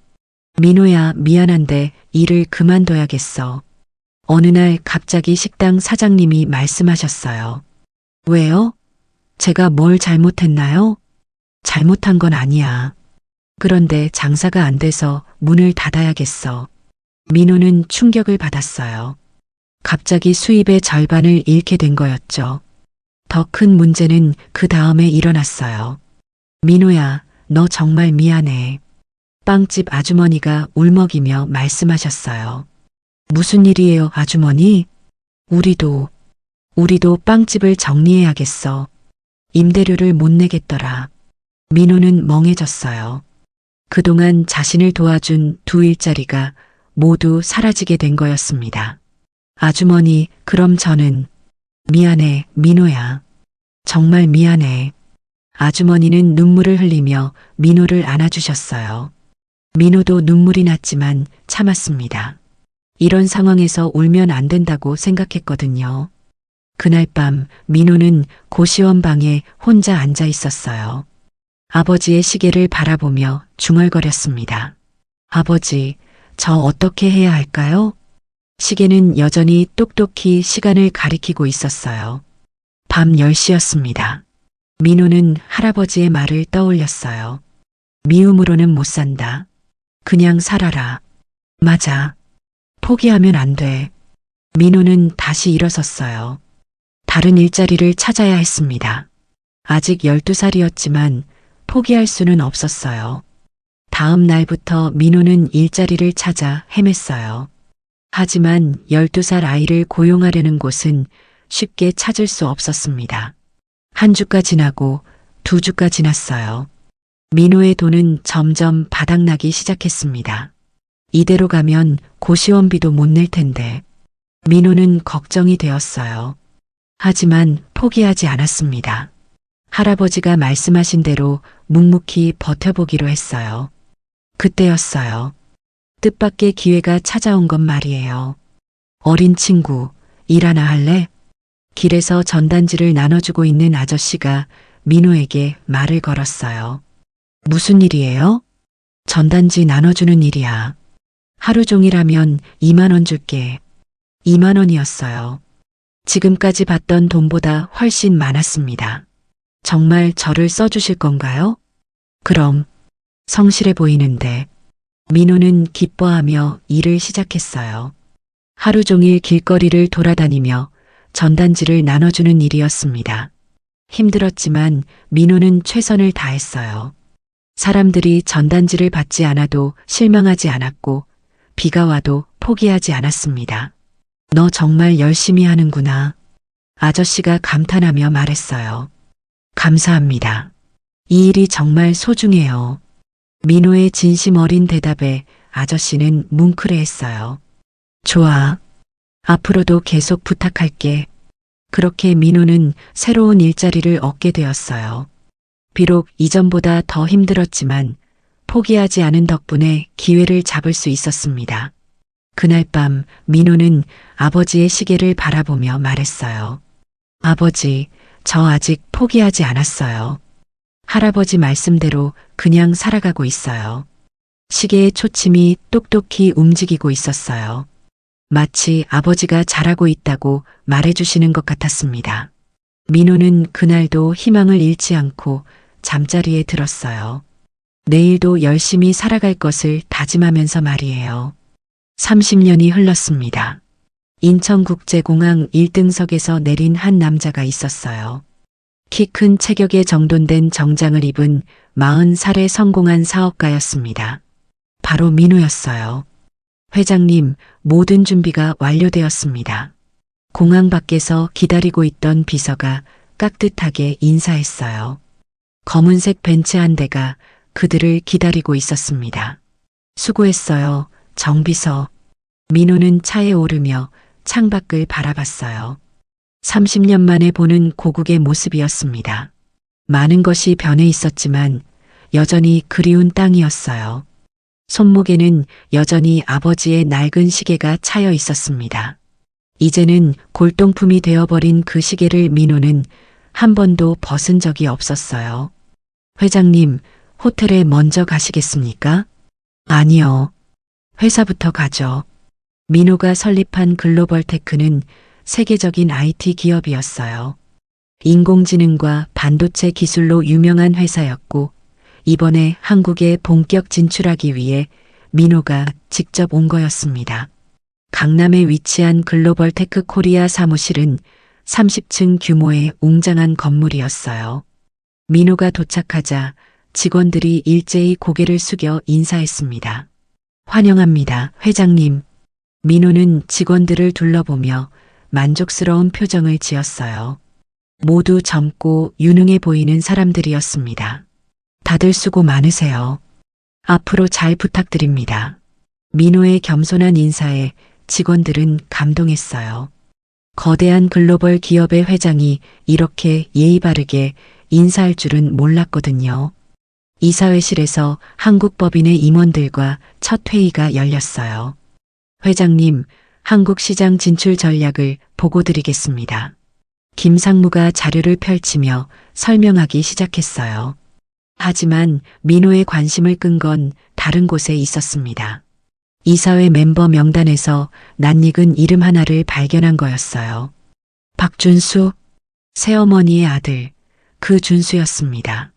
민호야, 미안한데 일을 그만둬야겠어. 어느 날 갑자기 식당 사장님이 말씀하셨어요. 왜요? 제가 뭘 잘못했나요? 잘못한 건 아니야. 그런데 장사가 안 돼서 문을 닫아야겠어. 민호는 충격을 받았어요. 갑자기 수입의 절반을 잃게 된 거였죠. 더 큰 문제는 그 다음에 일어났어요. 민호야, 너 정말 미안해. 빵집 아주머니가 울먹이며 말씀하셨어요. 무슨 일이에요, 아주머니? 우리도 빵집을 정리해야겠어. 임대료를 못 내겠더라. 민호는 멍해졌어요. 그동안 자신을 도와준 두 일자리가 모두 사라지게 된 거였습니다. 아주머니, 그럼 저는 미안해, 민호야. 정말 미안해. 아주머니는 눈물을 흘리며 민호를 안아주셨어요. 민호도 눈물이 났지만 참았습니다. 이런 상황에서 울면 안 된다고 생각했거든요. 그날 밤 민호는 고시원 방에 혼자 앉아 있었어요. 아버지의 시계를 바라보며 중얼거렸습니다. 아버지, 저 어떻게 해야 할까요? 시계는 여전히 똑똑히 시간을 가리키고 있었어요. 밤 10시였습니다. 민호는 할아버지의 말을 떠올렸어요. 미움으로는 못 산다. 그냥 살아라. 맞아. 포기하면 안 돼. 민호는 다시 일어섰어요. 다른 일자리를 찾아야 했습니다. 아직 12살이었지만 포기할 수는 없었어요. 다음 날부터 민호는 일자리를 찾아 헤맸어요. 하지만 12살 아이를 고용하려는 곳은 쉽게 찾을 수 없었습니다. 한 주가 지나고 두 주가 지났어요. 민호의 돈은 점점 바닥나기 시작했습니다. 이대로 가면 고시원비도 못 낼 텐데. 민호는 걱정이 되었어요. 하지만 포기하지 않았습니다. 할아버지가 말씀하신 대로 묵묵히 버텨보기로 했어요. 그때였어요. 뜻밖의 기회가 찾아온 건 말이에요. 어린 친구, 일 하나 할래? 길에서 전단지를 나눠주고 있는 아저씨가 민호에게 말을 걸었어요. 무슨 일이에요? 전단지 나눠주는 일이야. 하루 종일 하면 2만 원 줄게. 2만 원이었어요. 지금까지 받던 돈보다 훨씬 많았습니다. 정말 저를 써주실 건가요? 그럼 성실해 보이는데. 민호는 기뻐하며 일을 시작했어요. 하루 종일 길거리를 돌아다니며 전단지를 나눠주는 일이었습니다. 힘들었지만 민호는 최선을 다했어요. 사람들이 전단지를 받지 않아도 실망하지 않았고 비가 와도 포기하지 않았습니다. 너 정말 열심히 하는구나. 아저씨가 감탄하며 말했어요. 감사합니다. 이 일이 정말 소중해요. 민호의 진심 어린 대답에 아저씨는 뭉클해했어요. 좋아. 앞으로도 계속 부탁할게. 그렇게 민호는 새로운 일자리를 얻게 되었어요. 비록 이전보다 더 힘들었지만 포기하지 않은 덕분에 기회를 잡을 수 있었습니다. 그날 밤 민호는 아버지의 시계를 바라보며 말했어요. 아버지, 저 아직 포기하지 않았어요. 할아버지 말씀대로 그냥 살아가고 있어요. 시계의 초침이 똑똑히 움직이고 있었어요. 마치 아버지가 잘하고 있다고 말해주시는 것 같았습니다. 민호는 그날도 희망을 잃지 않고 잠자리에 들었어요. 내일도 열심히 살아갈 것을 다짐하면서 말이에요. 30년이 흘렀습니다. 인천국제공항 1등석에서 내린 한 남자가 있었어요. 키 큰 체격에 정돈된 정장을 입은 40살의 성공한 사업가였습니다. 바로 민호였어요. 회장님, 모든 준비가 완료되었습니다. 공항 밖에서 기다리고 있던 비서가 깍듯하게 인사했어요. 검은색 벤츠 한 대가 그들을 기다리고 있었습니다. 수고했어요, 정비서. 민호는 차에 오르며 창밖을 바라봤어요. 30년 만에 보는 고국의 모습이었습니다. 많은 것이 변해 있었지만 여전히 그리운 땅이었어요. 손목에는 여전히 아버지의 낡은 시계가 차여 있었습니다. 이제는 골동품이 되어버린 그 시계를 민호는 한 번도 벗은 적이 없었어요. 회장님, 호텔에 먼저 가시겠습니까? 아니요. 회사부터 가죠. 민호가 설립한 글로벌테크는 세계적인 IT 기업이었어요. 인공지능과 반도체 기술로 유명한 회사였고, 이번에 한국에 본격 진출하기 위해 민호가 직접 온 거였습니다. 강남에 위치한 글로벌테크 코리아 사무실은 30층 규모의 웅장한 건물이었어요. 민호가 도착하자 직원들이 일제히 고개를 숙여 인사했습니다. 환영합니다, 회장님. 민호는 직원들을 둘러보며 만족스러운 표정을 지었어요. 모두 젊고 유능해 보이는 사람들이었습니다. 다들 수고 많으세요. 앞으로 잘 부탁드립니다. 민호의 겸손한 인사에 직원들은 감동했어요. 거대한 글로벌 기업의 회장이 이렇게 예의 바르게 인사할 줄은 몰랐거든요. 이사회실에서 한국 법인의 임원들과 첫 회의가 열렸어요. 회장님, 한국 시장 진출 전략을 보고 드리겠습니다. 김상무가 자료를 펼치며 설명하기 시작했어요. 하지만 민호의 관심을 끈 건 다른 곳에 있었습니다. 이사회 멤버 명단에서 낯익은 이름 하나를 발견한 거였어요. 박준수, 새어머니의 아들, 그 준수였습니다.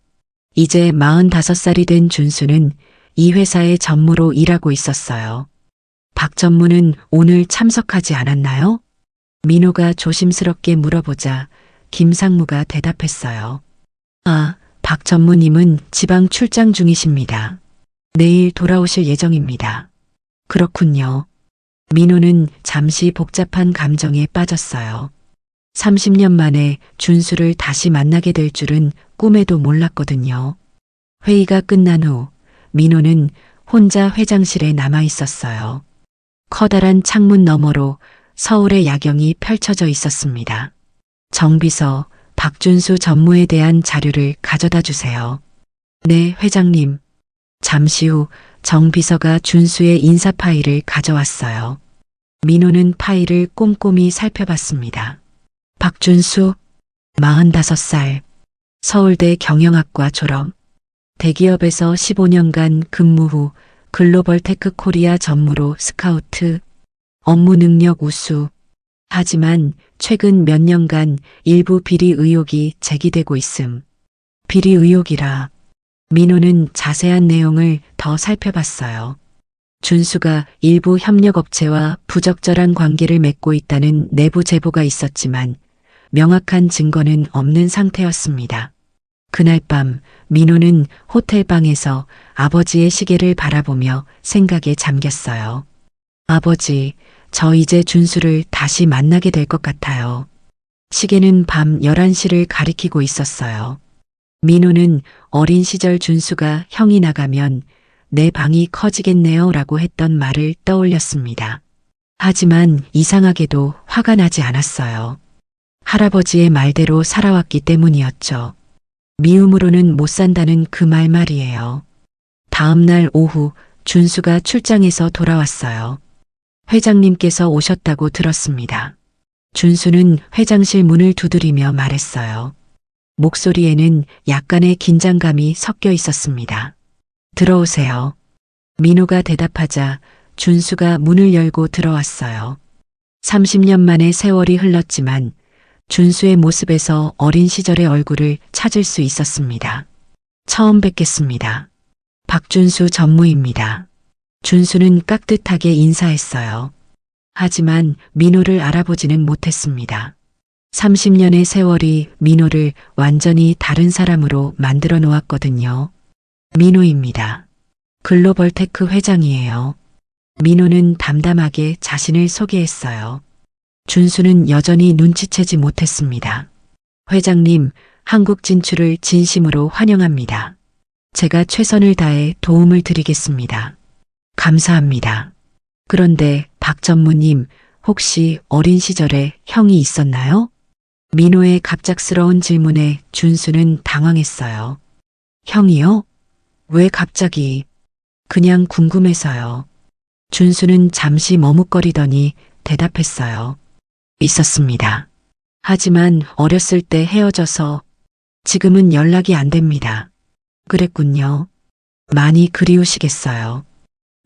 이제 45살이 된 준수는 이 회사의 전무로 일하고 있었어요. 박 전무는 오늘 참석하지 않았나요? 민호가 조심스럽게 물어보자 김상무가 대답했어요. 아, 박 전무님은 지방 출장 중이십니다. 내일 돌아오실 예정입니다. 그렇군요. 민호는 잠시 복잡한 감정에 빠졌어요. 30년 만에 준수를 다시 만나게 될 줄은 꿈에도 몰랐거든요. 회의가 끝난 후 민호는 혼자 회장실에 남아 있었어요. 커다란 창문 너머로 서울의 야경이 펼쳐져 있었습니다. 정비서 박준수 전무에 대한 자료를 가져다 주세요. 네, 회장님. 잠시 후 정비서가 준수의 인사 파일을 가져왔어요. 민호는 파일을 꼼꼼히 살펴봤습니다. 박준수, 45살, 서울대 경영학과 졸업, 대기업에서 15년간 근무 후 글로벌테크 코리아 전무로 스카우트, 업무 능력 우수. 하지만 최근 몇 년간 일부 비리 의혹이 제기되고 있음. 비리 의혹이라. 민호는 자세한 내용을 더 살펴봤어요. 준수가 일부 협력업체와 부적절한 관계를 맺고 있다는 내부 제보가 있었지만 명확한 증거는 없는 상태였습니다. 그날 밤 민호는 호텔방에서 아버지의 시계를 바라보며 생각에 잠겼어요. 아버지, 저 이제 준수를 다시 만나게 될 것 같아요. 시계는 밤 11시를 가리키고 있었어요. 민호는 어린 시절 준수가 형이 나가면 내 방이 커지겠네요 라고 했던 말을 떠올렸습니다. 하지만 이상하게도 화가 나지 않았어요. 할아버지의 말대로 살아왔기 때문이었죠. 미움으로는 못 산다는 그 말이에요. 다음 날 오후 준수가 출장에서 돌아왔어요. 회장님께서 오셨다고 들었습니다. 준수는 회장실 문을 두드리며 말했어요. 목소리에는 약간의 긴장감이 섞여 있었습니다. 들어오세요. 민호가 대답하자 준수가 문을 열고 들어왔어요. 30년 만에 세월이 흘렀지만 준수의 모습에서 어린 시절의 얼굴을 찾을 수 있었습니다. 처음 뵙겠습니다. 박준수 전무입니다. 준수는 깍듯하게 인사했어요. 하지만 민호를 알아보지는 못했습니다. 30년의 세월이 민호를 완전히 다른 사람으로 만들어 놓았거든요. 민호입니다. 글로벌테크 회장이에요. 민호는 담담하게 자신을 소개했어요. 준수는 여전히 눈치채지 못했습니다. 회장님, 한국 진출을 진심으로 환영합니다. 제가 최선을 다해 도움을 드리겠습니다. 감사합니다. 그런데 박 전무님, 혹시 어린 시절에 형이 있었나요? 민호의 갑작스러운 질문에 준수는 당황했어요. 형이요? 왜 갑자기? 그냥 궁금해서요. 준수는 잠시 머뭇거리더니 대답했어요. 있었습니다. 하지만 어렸을 때 헤어져서 지금은 연락이 안 됩니다. 그랬군요. 많이 그리우시겠어요.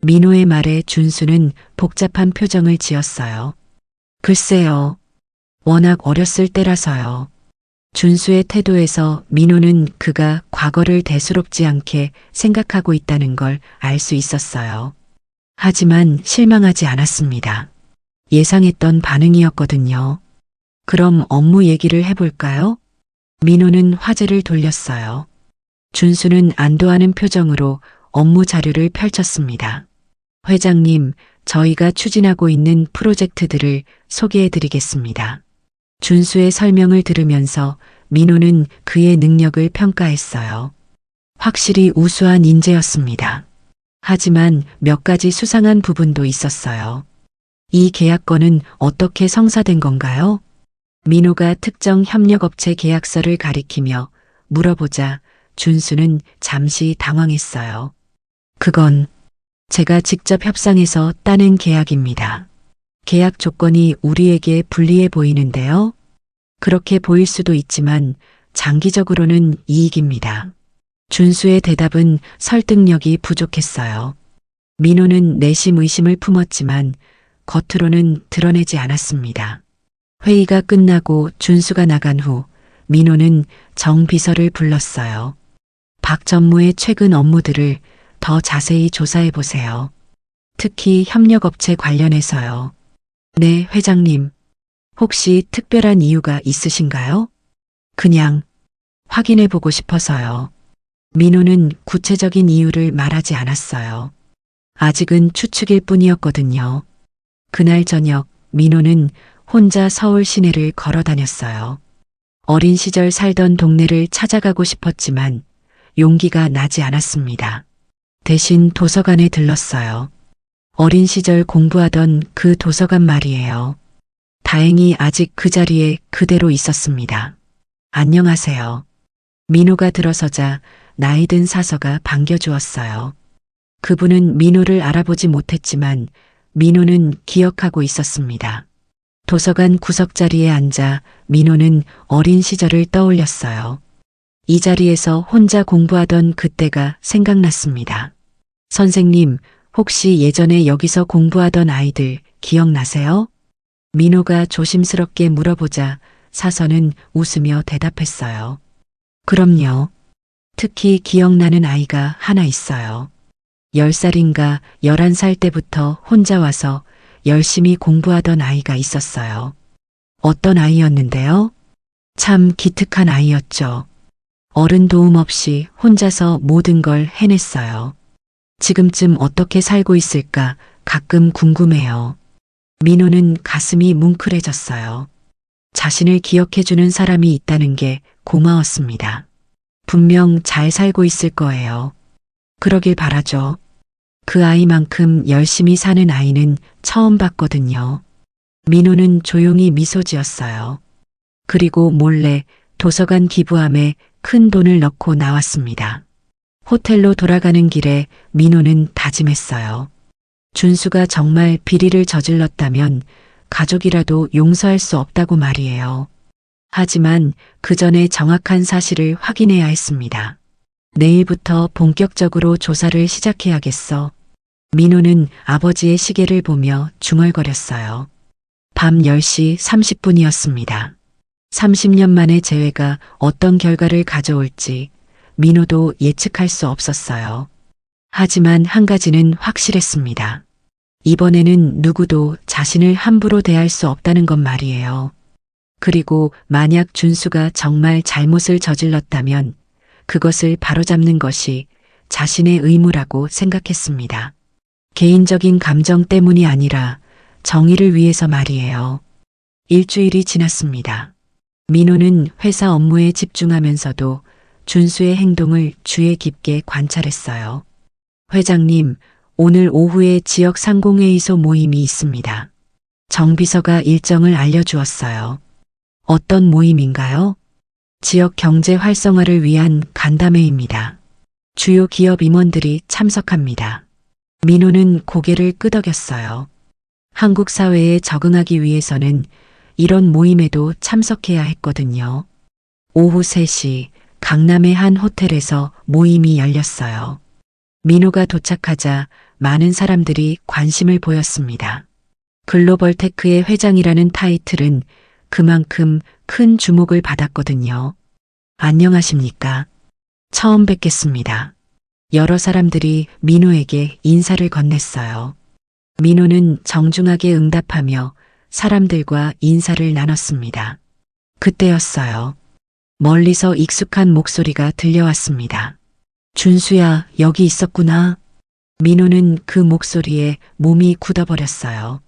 민호의 말에 준수는 복잡한 표정을 지었어요. 글쎄요. 워낙 어렸을 때라서요. 준수의 태도에서 민호는 그가 과거를 대수롭지 않게 생각하고 있다는 걸 알 수 있었어요. 하지만 실망하지 않았습니다. 예상했던 반응이었거든요. 그럼 업무 얘기를 해볼까요? 민호는 화제를 돌렸어요. 준수는 안도하는 표정으로 업무 자료를 펼쳤습니다. 회장님, 저희가 추진하고 있는 프로젝트들을 소개해 드리겠습니다. 준수의 설명을 들으면서 민호는 그의 능력을 평가했어요. 확실히 우수한 인재였습니다. 하지만 몇 가지 수상한 부분도 있었어요. 이 계약건은 어떻게 성사된 건가요? 민호가 특정 협력업체 계약서를 가리키며 물어보자 준수는 잠시 당황했어요. 그건 제가 직접 협상해서 따낸 계약입니다. 계약 조건이 우리에게 불리해 보이는데요. 그렇게 보일 수도 있지만 장기적으로는 이익입니다. 준수의 대답은 설득력이 부족했어요. 민호는 내심 의심을 품었지만 겉으로는 드러내지 않았습니다. 회의가 끝나고 준수가 나간 후 민호는 정 비서를 불렀어요. 박 전무의 최근 업무들을 더 자세히 조사해 보세요. 특히 협력업체 관련해서요. 네, 회장님. 혹시 특별한 이유가 있으신가요? 그냥 확인해 보고 싶어서요. 민호는 구체적인 이유를 말하지 않았어요. 아직은 추측일 뿐이었거든요. 그날 저녁 민호는 혼자 서울 시내를 걸어 다녔어요. 어린 시절 살던 동네를 찾아가고 싶었지만 용기가 나지 않았습니다. 대신 도서관에 들렀어요. 어린 시절 공부하던 그 도서관 말이에요. 다행히 아직 그 자리에 그대로 있었습니다. 안녕하세요. 민호가 들어서자 나이 든 사서가 반겨주었어요. 그분은 민호를 알아보지 못했지만 민호는 기억하고 있었습니다. 도서관 구석자리에 앉아 민호는 어린 시절을 떠올렸어요. 이 자리에서 혼자 공부하던 그때가 생각났습니다. 선생님, 혹시 예전에 여기서 공부하던 아이들 기억나세요? 민호가 조심스럽게 물어보자 사서는 웃으며 대답했어요. 그럼요. 특히 기억나는 아이가 하나 있어요. 10살인가 11살 때부터 혼자 와서 열심히 공부하던 아이가 있었어요. 어떤 아이였는데요? 참 기특한 아이였죠. 어른 도움 없이 혼자서 모든 걸 해냈어요. 지금쯤 어떻게 살고 있을까 가끔 궁금해요. 민호는 가슴이 뭉클해졌어요. 자신을 기억해주는 사람이 있다는 게 고마웠습니다. 분명 잘 살고 있을 거예요. 그러길 바라죠. 그 아이만큼 열심히 사는 아이는 처음 봤거든요. 민호는 조용히 미소 지었어요. 그리고 몰래 도서관 기부함에 큰 돈을 넣고 나왔습니다. 호텔로 돌아가는 길에 민호는 다짐했어요. 준수가 정말 비리를 저질렀다면 가족이라도 용서할 수 없다고 말이에요. 하지만 그 전에 정확한 사실을 확인해야 했습니다. 내일부터 본격적으로 조사를 시작해야겠어. 민호는 아버지의 시계를 보며 중얼거렸어요. 밤 10시 30분이었습니다. 30년 만의 재회가 어떤 결과를 가져올지 민호도 예측할 수 없었어요. 하지만 한 가지는 확실했습니다. 이번에는 누구도 자신을 함부로 대할 수 없다는 것 말이에요. 그리고 만약 준수가 정말 잘못을 저질렀다면 그것을 바로잡는 것이 자신의 의무라고 생각했습니다. 개인적인 감정 때문이 아니라 정의를 위해서 말이에요. 일주일이 지났습니다. 민호는 회사 업무에 집중하면서도 준수의 행동을 주의 깊게 관찰했어요. 회장님, 오늘 오후에 지역 상공회의소 모임이 있습니다. 정 비서가 일정을 알려주었어요. 어떤 모임인가요? 지역 경제 활성화를 위한 간담회입니다. 주요 기업 임원들이 참석합니다. 민호는 고개를 끄덕였어요. 한국 사회에 적응하기 위해서는 이런 모임에도 참석해야 했거든요. 오후 3시 강남의 한 호텔에서 모임이 열렸어요. 민호가 도착하자 많은 사람들이 관심을 보였습니다. 글로벌테크의 회장이라는 타이틀은 그만큼 큰 주목을 받았거든요. 안녕하십니까? 처음 뵙겠습니다. 여러 사람들이 민호에게 인사를 건넸어요. 민호는 정중하게 응답하며 사람들과 인사를 나눴습니다. 그때였어요. 멀리서 익숙한 목소리가 들려왔습니다. 준수야, 여기 있었구나. 민호는 그 목소리에 몸이 굳어버렸어요.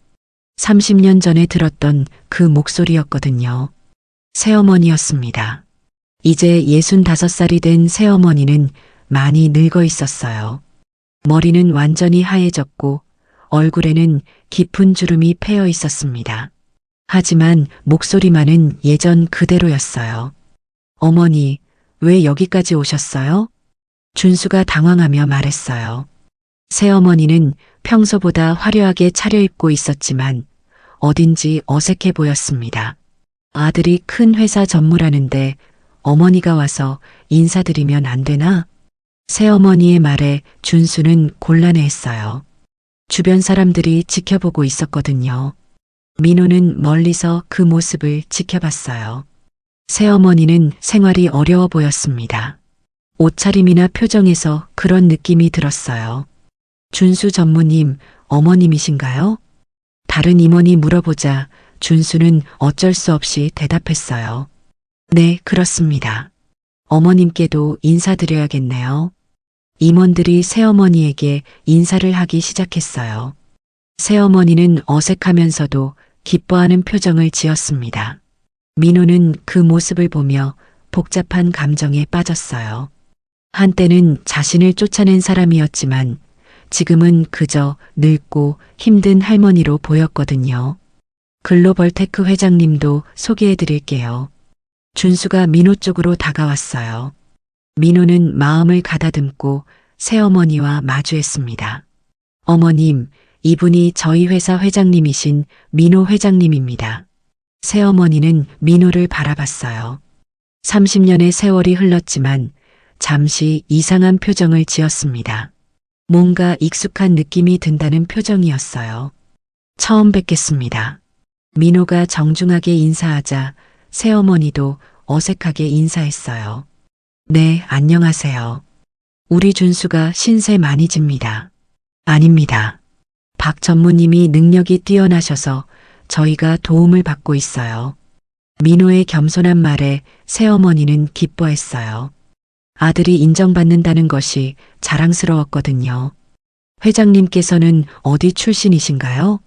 30년 전에 들었던 그 목소리였거든요. 새어머니였습니다. 이제 65살이 된 새어머니는 많이 늙어 있었어요. 머리는 완전히 하얘졌고 얼굴에는 깊은 주름이 패여 있었습니다. 하지만 목소리만은 예전 그대로였어요. 어머니, 왜 여기까지 오셨어요? 준수가 당황하며 말했어요. 새어머니는 평소보다 화려하게 차려입고 있었지만 어딘지 어색해 보였습니다. 아들이 큰 회사 전무라는데 어머니가 와서 인사드리면 안 되나? 새어머니의 말에 준수는 곤란해했어요. 주변 사람들이 지켜보고 있었거든요. 민호는 멀리서 그 모습을 지켜봤어요. 새어머니는 생활이 어려워 보였습니다. 옷차림이나 표정에서 그런 느낌이 들었어요. 준수 전무님, 어머님이신가요? 다른 임원이 물어보자 준수는 어쩔 수 없이 대답했어요. 네, 그렇습니다. 어머님께도 인사드려야겠네요. 임원들이 새어머니에게 인사를 하기 시작했어요. 새어머니는 어색하면서도 기뻐하는 표정을 지었습니다. 민호는 그 모습을 보며 복잡한 감정에 빠졌어요. 한때는 자신을 쫓아낸 사람이었지만 지금은 그저 늙고 힘든 할머니로 보였거든요. 글로벌테크 회장님도 소개해드릴게요. 준수가 민호 쪽으로 다가왔어요. 민호는 마음을 가다듬고 새어머니와 마주했습니다. 어머님, 이분이 저희 회사 회장님이신 민호 회장님입니다. 새어머니는 민호를 바라봤어요. 30년의 세월이 흘렀지만 잠시 이상한 표정을 지었습니다. 뭔가 익숙한 느낌이 든다는 표정이었어요. 처음 뵙겠습니다. 민호가 정중하게 인사하자 새어머니도 어색하게 인사했어요. 네, 안녕하세요. 우리 준수가 신세 많이 집니다. 아닙니다. 박 전무님이 능력이 뛰어나셔서 저희가 도움을 받고 있어요. 민호의 겸손한 말에 새어머니는 기뻐했어요. 아들이 인정받는다는 것이 자랑스러웠거든요. 회장님께서는 어디 출신이신가요?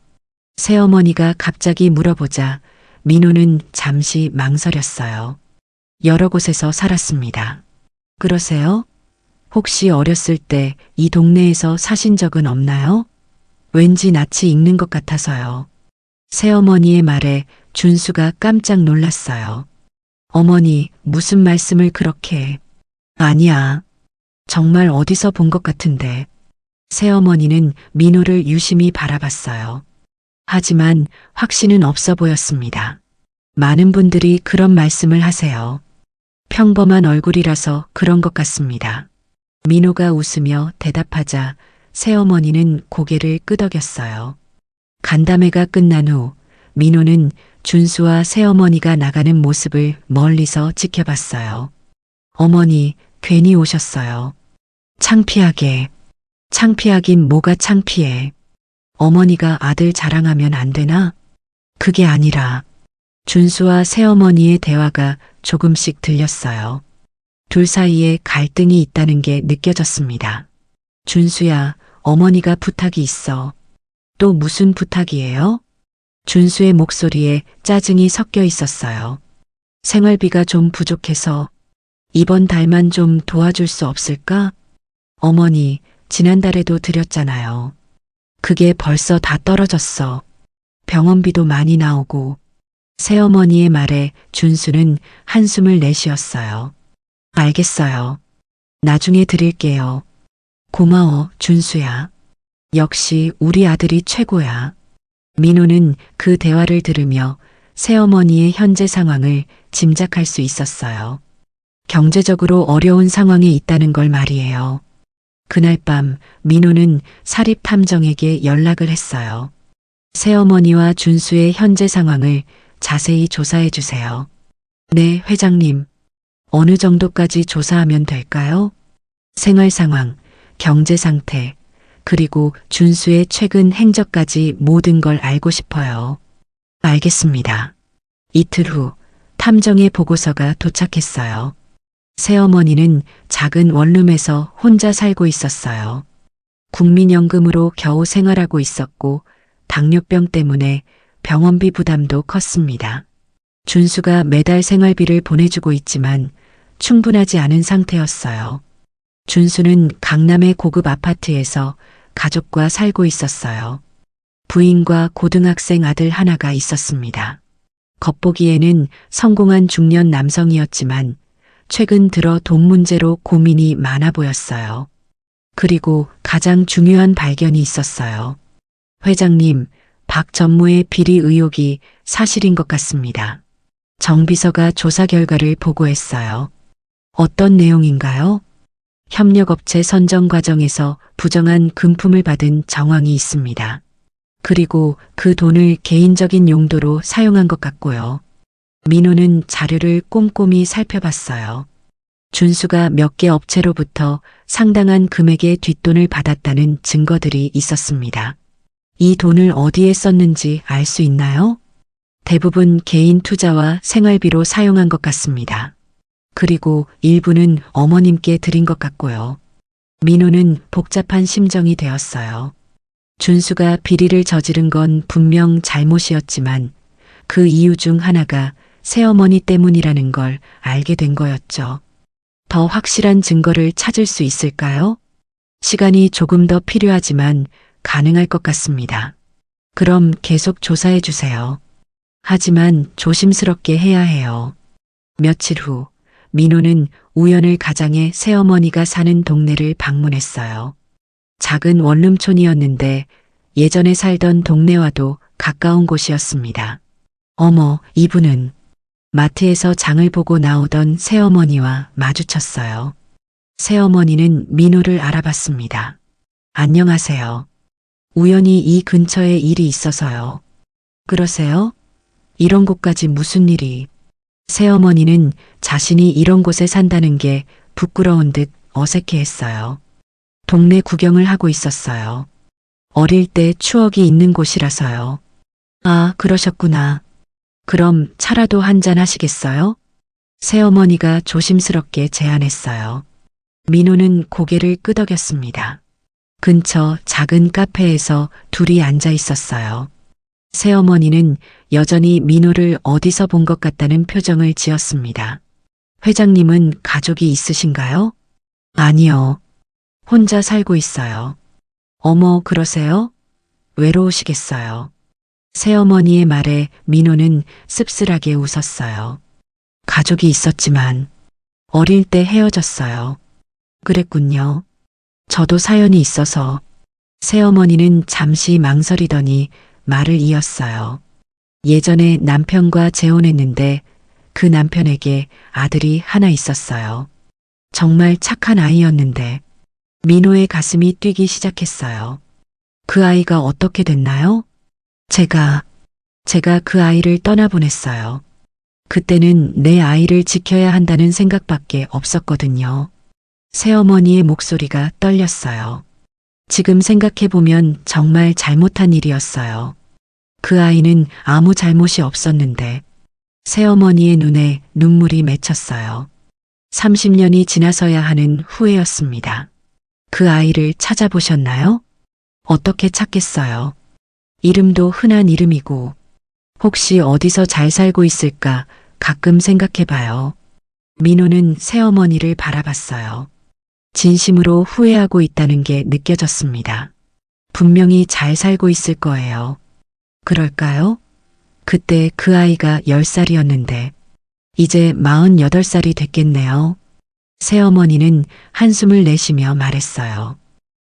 새어머니가 갑자기 물어보자 민호는 잠시 망설였어요. 여러 곳에서 살았습니다. 그러세요? 혹시 어렸을 때 이 동네에서 사신 적은 없나요? 왠지 낯이 익는 것 같아서요. 새어머니의 말에 준수가 깜짝 놀랐어요. 어머니, 무슨 말씀을 그렇게... 아니야. 정말 어디서 본 것 같은데. 새어머니는 민호를 유심히 바라봤어요. 하지만 확신은 없어 보였습니다. 많은 분들이 그런 말씀을 하세요. 평범한 얼굴이라서 그런 것 같습니다. 민호가 웃으며 대답하자 새어머니는 고개를 끄덕였어요. 간담회가 끝난 후 민호는 준수와 새어머니가 나가는 모습을 멀리서 지켜봤어요. 어머니, 괜히 오셨어요. 창피하게. 창피하긴 뭐가 창피해. 어머니가 아들 자랑하면 안 되나? 그게 아니라 준수와 새어머니의 대화가 조금씩 들렸어요. 둘 사이에 갈등이 있다는 게 느껴졌습니다. 준수야, 어머니가 부탁이 있어. 또 무슨 부탁이에요? 준수의 목소리에 짜증이 섞여 있었어요. 생활비가 좀 부족해서 이번 달만 좀 도와줄 수 없을까? 어머니, 지난달에도 드렸잖아요. 그게 벌써 다 떨어졌어. 병원비도 많이 나오고. 새어머니의 말에 준수는 한숨을 내쉬었어요. 알겠어요. 나중에 드릴게요. 고마워, 준수야. 역시 우리 아들이 최고야. 민호는 그 대화를 들으며 새어머니의 현재 상황을 짐작할 수 있었어요. 경제적으로 어려운 상황에 있다는 걸 말이에요. 그날 밤 민호는 사립탐정에게 연락을 했어요. 새어머니와 준수의 현재 상황을 자세히 조사해 주세요. 네, 회장님. 어느 정도까지 조사하면 될까요? 생활 상황, 경제 상태, 그리고 준수의 최근 행적까지 모든 걸 알고 싶어요. 알겠습니다. 이틀 후 탐정의 보고서가 도착했어요. 새어머니는 작은 원룸에서 혼자 살고 있었어요. 국민연금으로 겨우 생활하고 있었고 당뇨병 때문에 병원비 부담도 컸습니다. 준수가 매달 생활비를 보내주고 있지만 충분하지 않은 상태였어요. 준수는 강남의 고급 아파트에서 가족과 살고 있었어요. 부인과 고등학생 아들 하나가 있었습니다. 겉보기에는 성공한 중년 남성이었지만 최근 들어 돈 문제로 고민이 많아 보였어요. 그리고 가장 중요한 발견이 있었어요. 회장님, 박 전무의 비리 의혹이 사실인 것 같습니다. 정비서가 조사 결과를 보고했어요. 어떤 내용인가요? 협력업체 선정 과정에서 부정한 금품을 받은 정황이 있습니다. 그리고 그 돈을 개인적인 용도로 사용한 것 같고요. 민호는 자료를 꼼꼼히 살펴봤어요. 준수가 몇 개 업체로부터 상당한 금액의 뒷돈을 받았다는 증거들이 있었습니다. 이 돈을 어디에 썼는지 알 수 있나요? 대부분 개인 투자와 생활비로 사용한 것 같습니다. 그리고 일부는 어머님께 드린 것 같고요. 민호는 복잡한 심정이 되었어요. 준수가 비리를 저지른 건 분명 잘못이었지만 그 이유 중 하나가 새어머니 때문이라는 걸 알게 된 거였죠. 더 확실한 증거를 찾을 수 있을까요? 시간이 조금 더 필요하지만 가능할 것 같습니다. 그럼 계속 조사해 주세요. 하지만 조심스럽게 해야 해요. 며칠 후 민호는 우연을 가장해 새어머니가 사는 동네를 방문했어요. 작은 원룸촌이었는데 예전에 살던 동네와도 가까운 곳이었습니다. 어머, 이분은 마트에서 장을 보고 나오던 새어머니와 마주쳤어요. 새어머니는 민호를 알아봤습니다. 안녕하세요. 우연히 이 근처에 일이 있어서요. 그러세요? 이런 곳까지 무슨 일이? 새어머니는 자신이 이런 곳에 산다는 게 부끄러운 듯 어색해했어요. 동네 구경을 하고 있었어요. 어릴 때 추억이 있는 곳이라서요. 아, 그러셨구나. 그럼 차라도 한잔 하시겠어요? 새어머니가 조심스럽게 제안했어요. 민호는 고개를 끄덕였습니다. 근처 작은 카페에서 둘이 앉아 있었어요. 새어머니는 여전히 민호를 어디서 본 것 같다는 표정을 지었습니다. 회장님은 가족이 있으신가요? 아니요. 혼자 살고 있어요. 어머, 그러세요? 외로우시겠어요. 새어머니의 말에 민호는 씁쓸하게 웃었어요. 가족이 있었지만 어릴 때 헤어졌어요. 그랬군요. 저도 사연이 있어서. 새어머니는 잠시 망설이더니 말을 이었어요. 예전에 남편과 재혼했는데 그 남편에게 아들이 하나 있었어요. 정말 착한 아이였는데 민호의 가슴이 뛰기 시작했어요. 그 아이가 어떻게 됐나요? 제가 그 아이를 떠나보냈어요. 그때는 내 아이를 지켜야 한다는 생각밖에 없었거든요. 새어머니의 목소리가 떨렸어요. 지금 생각해보면 정말 잘못한 일이었어요. 그 아이는 아무 잘못이 없었는데 새어머니의 눈에 눈물이 맺혔어요. 30년이 지나서야 하는 후회였습니다. 그 아이를 찾아보셨나요? 어떻게 찾겠어요? 이름도 흔한 이름이고 혹시 어디서 잘 살고 있을까 가끔 생각해봐요. 민호는 새어머니를 바라봤어요. 진심으로 후회하고 있다는 게 느껴졌습니다. 분명히 잘 살고 있을 거예요. 그럴까요? 그때 그 아이가 10살이었는데 이제 48살이 됐겠네요. 새어머니는 한숨을 내쉬며 말했어요.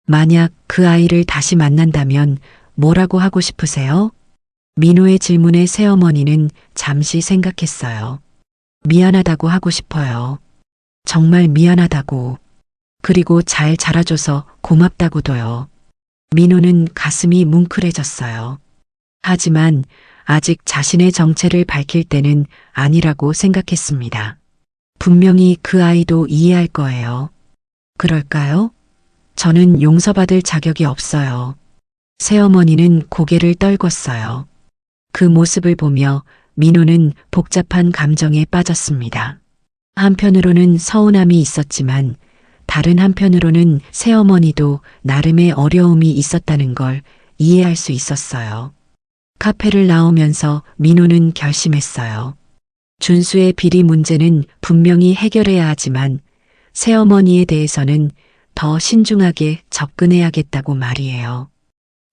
만약 그 아이를 다시 만난다면 뭐라고 하고 싶으세요? 민호의 질문에 새어머니는 잠시 생각했어요. 미안하다고 하고 싶어요. 정말 미안하다고. 그리고 잘 자라줘서 고맙다고도요. 민호는 가슴이 뭉클해졌어요. 하지만 아직 자신의 정체를 밝힐 때는 아니라고 생각했습니다. 분명히 그 아이도 이해할 거예요. 그럴까요? 저는 용서받을 자격이 없어요. 새어머니는 고개를 떨궜어요. 그 모습을 보며 민호는 복잡한 감정에 빠졌습니다. 한편으로는 서운함이 있었지만 다른 한편으로는 새어머니도 나름의 어려움이 있었다는 걸 이해할 수 있었어요. 카페를 나오면서 민호는 결심했어요. 준수의 비리 문제는 분명히 해결해야 하지만 새어머니에 대해서는 더 신중하게 접근해야겠다고 말이에요.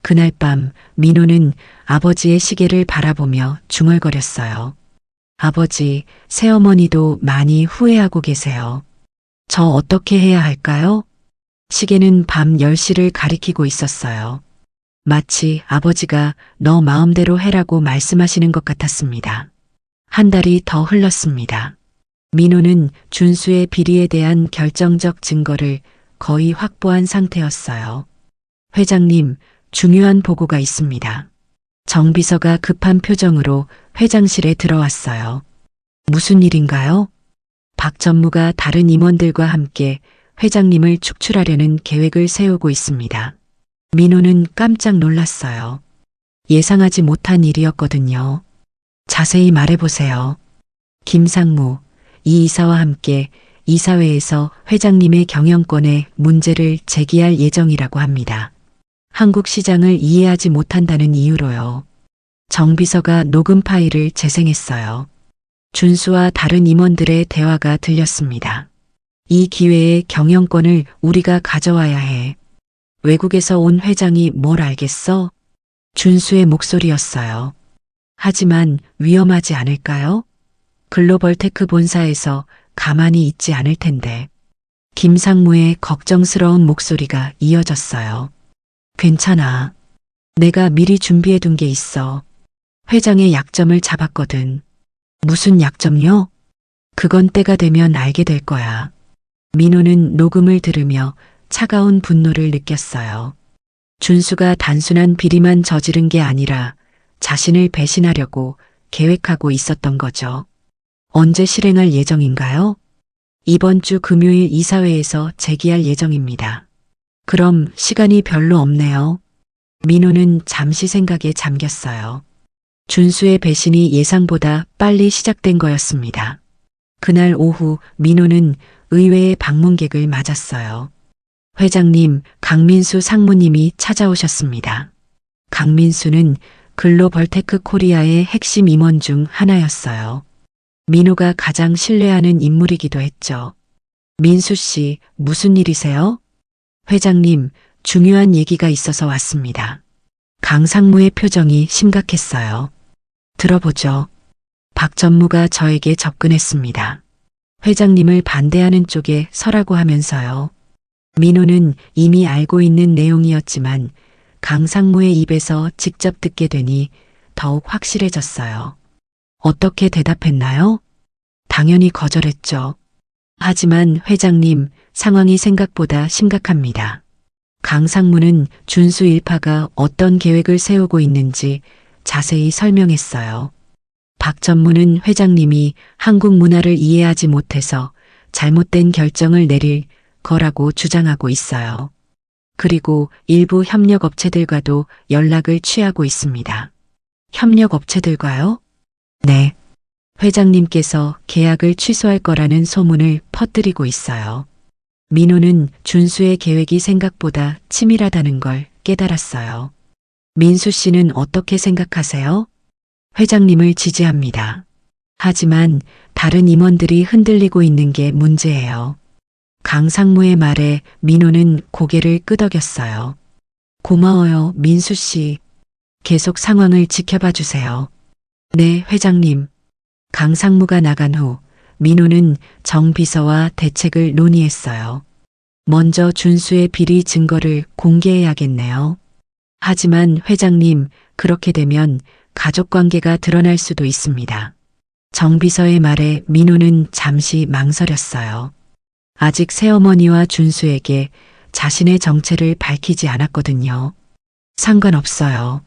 그날 밤 민호는 아버지의 시계를 바라보며 중얼거렸어요. 아버지, 새어머니도 많이 후회하고 계세요. 저 어떻게 해야 할까요? 시계는 밤 10시를 가리키고 있었어요. 마치 아버지가 너 마음대로 해라고 말씀하시는 것 같았습니다. 한 달이 더 흘렀습니다. 민호는 준수의 비리에 대한 결정적 증거를 거의 확보한 상태였어요. 회장님, 중요한 보고가 있습니다. 정 비서가 급한 표정으로 회장실에 들어왔어요. 무슨 일인가요? 박 전무가 다른 임원들과 함께 회장님을 축출하려는 계획을 세우고 있습니다. 민호는 깜짝 놀랐어요. 예상하지 못한 일이었거든요. 자세히 말해보세요. 김상무, 이 이사와 함께 이사회에서 회장님의 경영권에 문제를 제기할 예정이라고 합니다. 한국 시장을 이해하지 못한다는 이유로요. 정 비서가 녹음 파일을 재생했어요. 준수와 다른 임원들의 대화가 들렸습니다. 이 기회에 경영권을 우리가 가져와야 해. 외국에서 온 회장이 뭘 알겠어? 준수의 목소리였어요. 하지만 위험하지 않을까요? 글로벌 테크 본사에서 가만히 있지 않을 텐데. 김상무의 걱정스러운 목소리가 이어졌어요. 괜찮아. 내가 미리 준비해둔 게 있어. 회장의 약점을 잡았거든. 무슨 약점요? 그건 때가 되면 알게 될 거야. 민호는 녹음을 들으며 차가운 분노를 느꼈어요. 준수가 단순한 비리만 저지른 게 아니라 자신을 배신하려고 계획하고 있었던 거죠. 언제 실행할 예정인가요? 이번 주 금요일 이사회에서 제기할 예정입니다. 그럼 시간이 별로 없네요. 민호는 잠시 생각에 잠겼어요. 준수의 배신이 예상보다 빨리 시작된 거였습니다. 그날 오후 민호는 의회의 방문객을 맞았어요. 회장님, 강민수 상무님이 찾아오셨습니다. 강민수는 글로벌 테크 코리아의 핵심 임원 중 하나였어요. 민호가 가장 신뢰하는 인물이기도 했죠. 민수 씨, 무슨 일이세요? 회장님, 중요한 얘기가 있어서 왔습니다. 강상무의 표정이 심각했어요. 들어보죠. 박 전무가 저에게 접근했습니다. 회장님을 반대하는 쪽에 서라고 하면서요. 민호는 이미 알고 있는 내용이었지만 강상무의 입에서 직접 듣게 되니 더욱 확실해졌어요. 어떻게 대답했나요? 당연히 거절했죠. 하지만 회장님, 상황이 생각보다 심각합니다. 강상무는 준수 일파가 어떤 계획을 세우고 있는지 자세히 설명했어요. 박 전무는 회장님이 한국 문화를 이해하지 못해서 잘못된 결정을 내릴 거라고 주장하고 있어요. 그리고 일부 협력업체들과도 연락을 취하고 있습니다. 협력업체들과요? 네. 회장님께서 계약을 취소할 거라는 소문을 퍼뜨리고 있어요. 민호는 준수의 계획이 생각보다 치밀하다는 걸 깨달았어요. 민수 씨는 어떻게 생각하세요? 회장님을 지지합니다. 하지만 다른 임원들이 흔들리고 있는 게 문제예요. 강상무의 말에 민호는 고개를 끄덕였어요. 고마워요, 민수 씨. 계속 상황을 지켜봐 주세요. 네, 회장님. 강상무가 나간 후 민호는 정 비서와 대책을 논의했어요. 먼저 준수의 비리 증거를 공개해야겠네요. 하지만 회장님, 그렇게 되면 가족관계가 드러날 수도 있습니다. 정 비서의 말에 민호는 잠시 망설였어요. 아직 새어머니와 준수에게 자신의 정체를 밝히지 않았거든요. 상관없어요.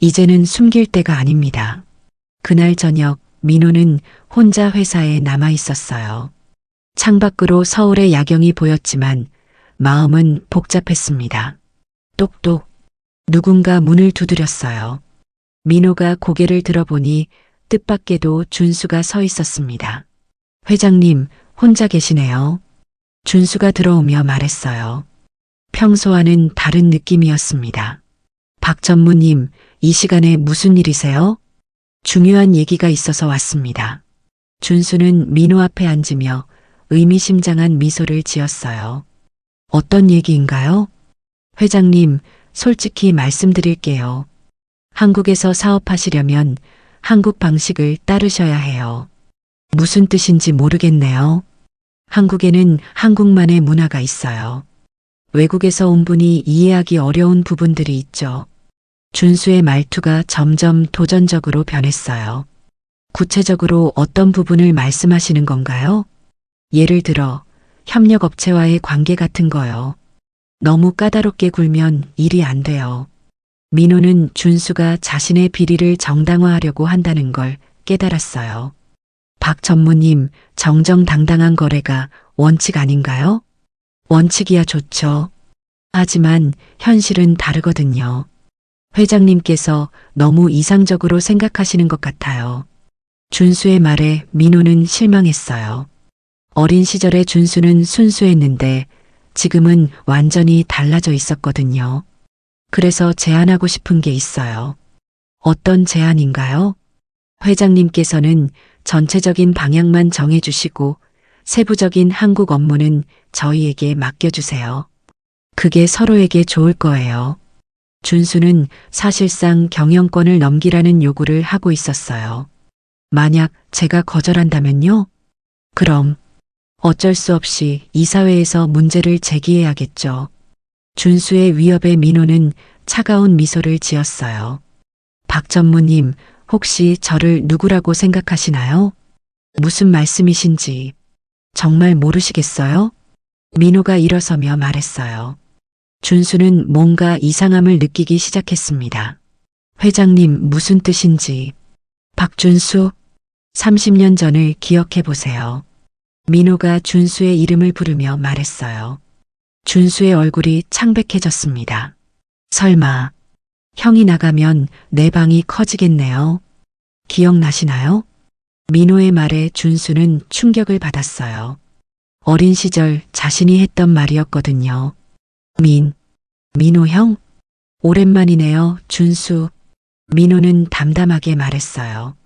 이제는 숨길 때가 아닙니다. 그날 저녁 민호는 혼자 회사에 남아 있었어요. 창밖으로 서울의 야경이 보였지만 마음은 복잡했습니다. 똑똑. 누군가 문을 두드렸어요. 민호가 고개를 들어보니 뜻밖에도 준수가 서 있었습니다. 회장님, 혼자 계시네요. 준수가 들어오며 말했어요. 평소와는 다른 느낌이었습니다. 박 전무님, 이 시간에 무슨 일이세요? 중요한 얘기가 있어서 왔습니다. 준수는 민호 앞에 앉으며 의미심장한 미소를 지었어요. 어떤 얘기인가요? 회장님, 솔직히 말씀드릴게요. 한국에서 사업하시려면 한국 방식을 따르셔야 해요. 무슨 뜻인지 모르겠네요. 한국에는 한국만의 문화가 있어요. 외국에서 온 분이 이해하기 어려운 부분들이 있죠. 준수의 말투가 점점 도전적으로 변했어요. 구체적으로 어떤 부분을 말씀하시는 건가요? 예를 들어 협력업체와의 관계 같은 거요. 너무 까다롭게 굴면 일이 안 돼요. 민호는 준수가 자신의 비리를 정당화하려고 한다는 걸 깨달았어요. 박 전무님, 정정당당한 거래가 원칙 아닌가요? 원칙이야 좋죠. 하지만 현실은 다르거든요. 회장님께서 너무 이상적으로 생각하시는 것 같아요. 준수의 말에 민호는 실망했어요. 어린 시절의 준수는 순수했는데 지금은 완전히 달라져 있었거든요. 그래서 제안하고 싶은 게 있어요. 어떤 제안인가요? 회장님께서는 전체적인 방향만 정해주시고 세부적인 한국 업무는 저희에게 맡겨주세요. 그게 서로에게 좋을 거예요. 준수는 사실상 경영권을 넘기라는 요구를 하고 있었어요. 만약 제가 거절한다면요? 그럼 어쩔 수 없이 이사회에서 문제를 제기해야겠죠. 준수의 위협에 민호는 차가운 미소를 지었어요. 박 전무님, 혹시 저를 누구라고 생각하시나요? 무슨 말씀이신지 정말 모르시겠어요? 민호가 일어서며 말했어요. 준수는 뭔가 이상함을 느끼기 시작했습니다. 회장님, 무슨 뜻인지. 박준수, 30년 전을 기억해 보세요. 민호가 준수의 이름을 부르며 말했어요. 준수의 얼굴이 창백해졌습니다. 설마, 형이 나가면 내 방이 커지겠네요. 기억나시나요? 민호의 말에 준수는 충격을 받았어요. 어린 시절 자신이 했던 말이었거든요. 민호 형? 오랜만이네요, 준수. 민호는 담담하게 말했어요.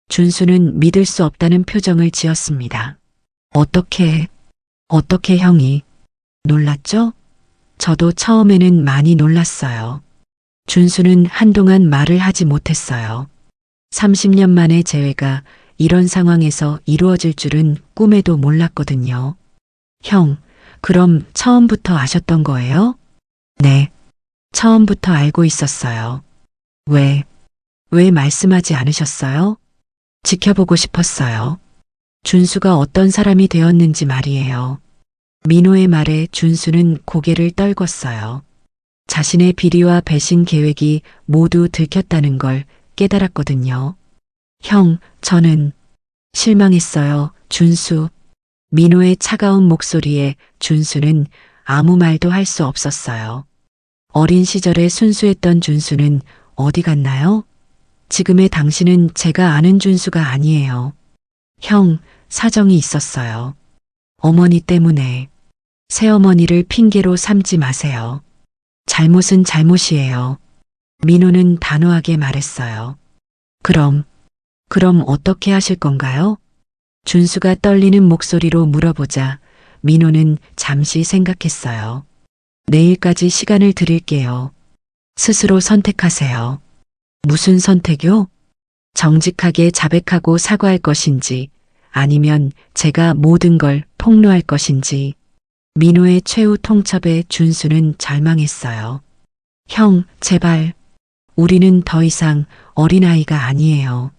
준수는 믿을 수 없다는 표정을 지었습니다. 어떻게 형이? 놀랐죠? 저도 처음에는 많이 놀랐어요. 준수는 한동안 말을 하지 못했어요. 30년 만의 재회가 이런 상황에서 이루어질 줄은 꿈에도 몰랐거든요. 형, 그럼 처음부터 아셨던 거예요? 네, 처음부터 알고 있었어요. 왜 말씀하지 않으셨어요? 지켜보고 싶었어요. 준수가 어떤 사람이 되었는지 말이에요. 민호의 말에 준수는 고개를 떨궜어요. 자신의 비리와 배신 계획이 모두 들켰다는 걸 깨달았거든요. 형, 저는 실망했어요, 준수. 민호의 차가운 목소리에 준수는 아무 말도 할 수 없었어요. 어린 시절에 순수했던 준수는 어디 갔나요? 지금의 당신은 제가 아는 준수가 아니에요. 형, 사정이 있었어요. 어머니 때문에. 새어머니를 핑계로 삼지 마세요. 잘못은 잘못이에요. 민호는 단호하게 말했어요. 그럼 어떻게 하실 건가요? 준수가 떨리는 목소리로 물어보자 민호는 잠시 생각했어요. 내일까지 시간을 드릴게요. 스스로 선택하세요. 무슨 선택요? 정직하게 자백하고 사과할 것인지 아니면 제가 모든 걸 폭로할 것인지. 민호의 최후 통첩에 준수는 절망했어요. 형, 제발. 우리는 더 이상 어린아이가 아니에요.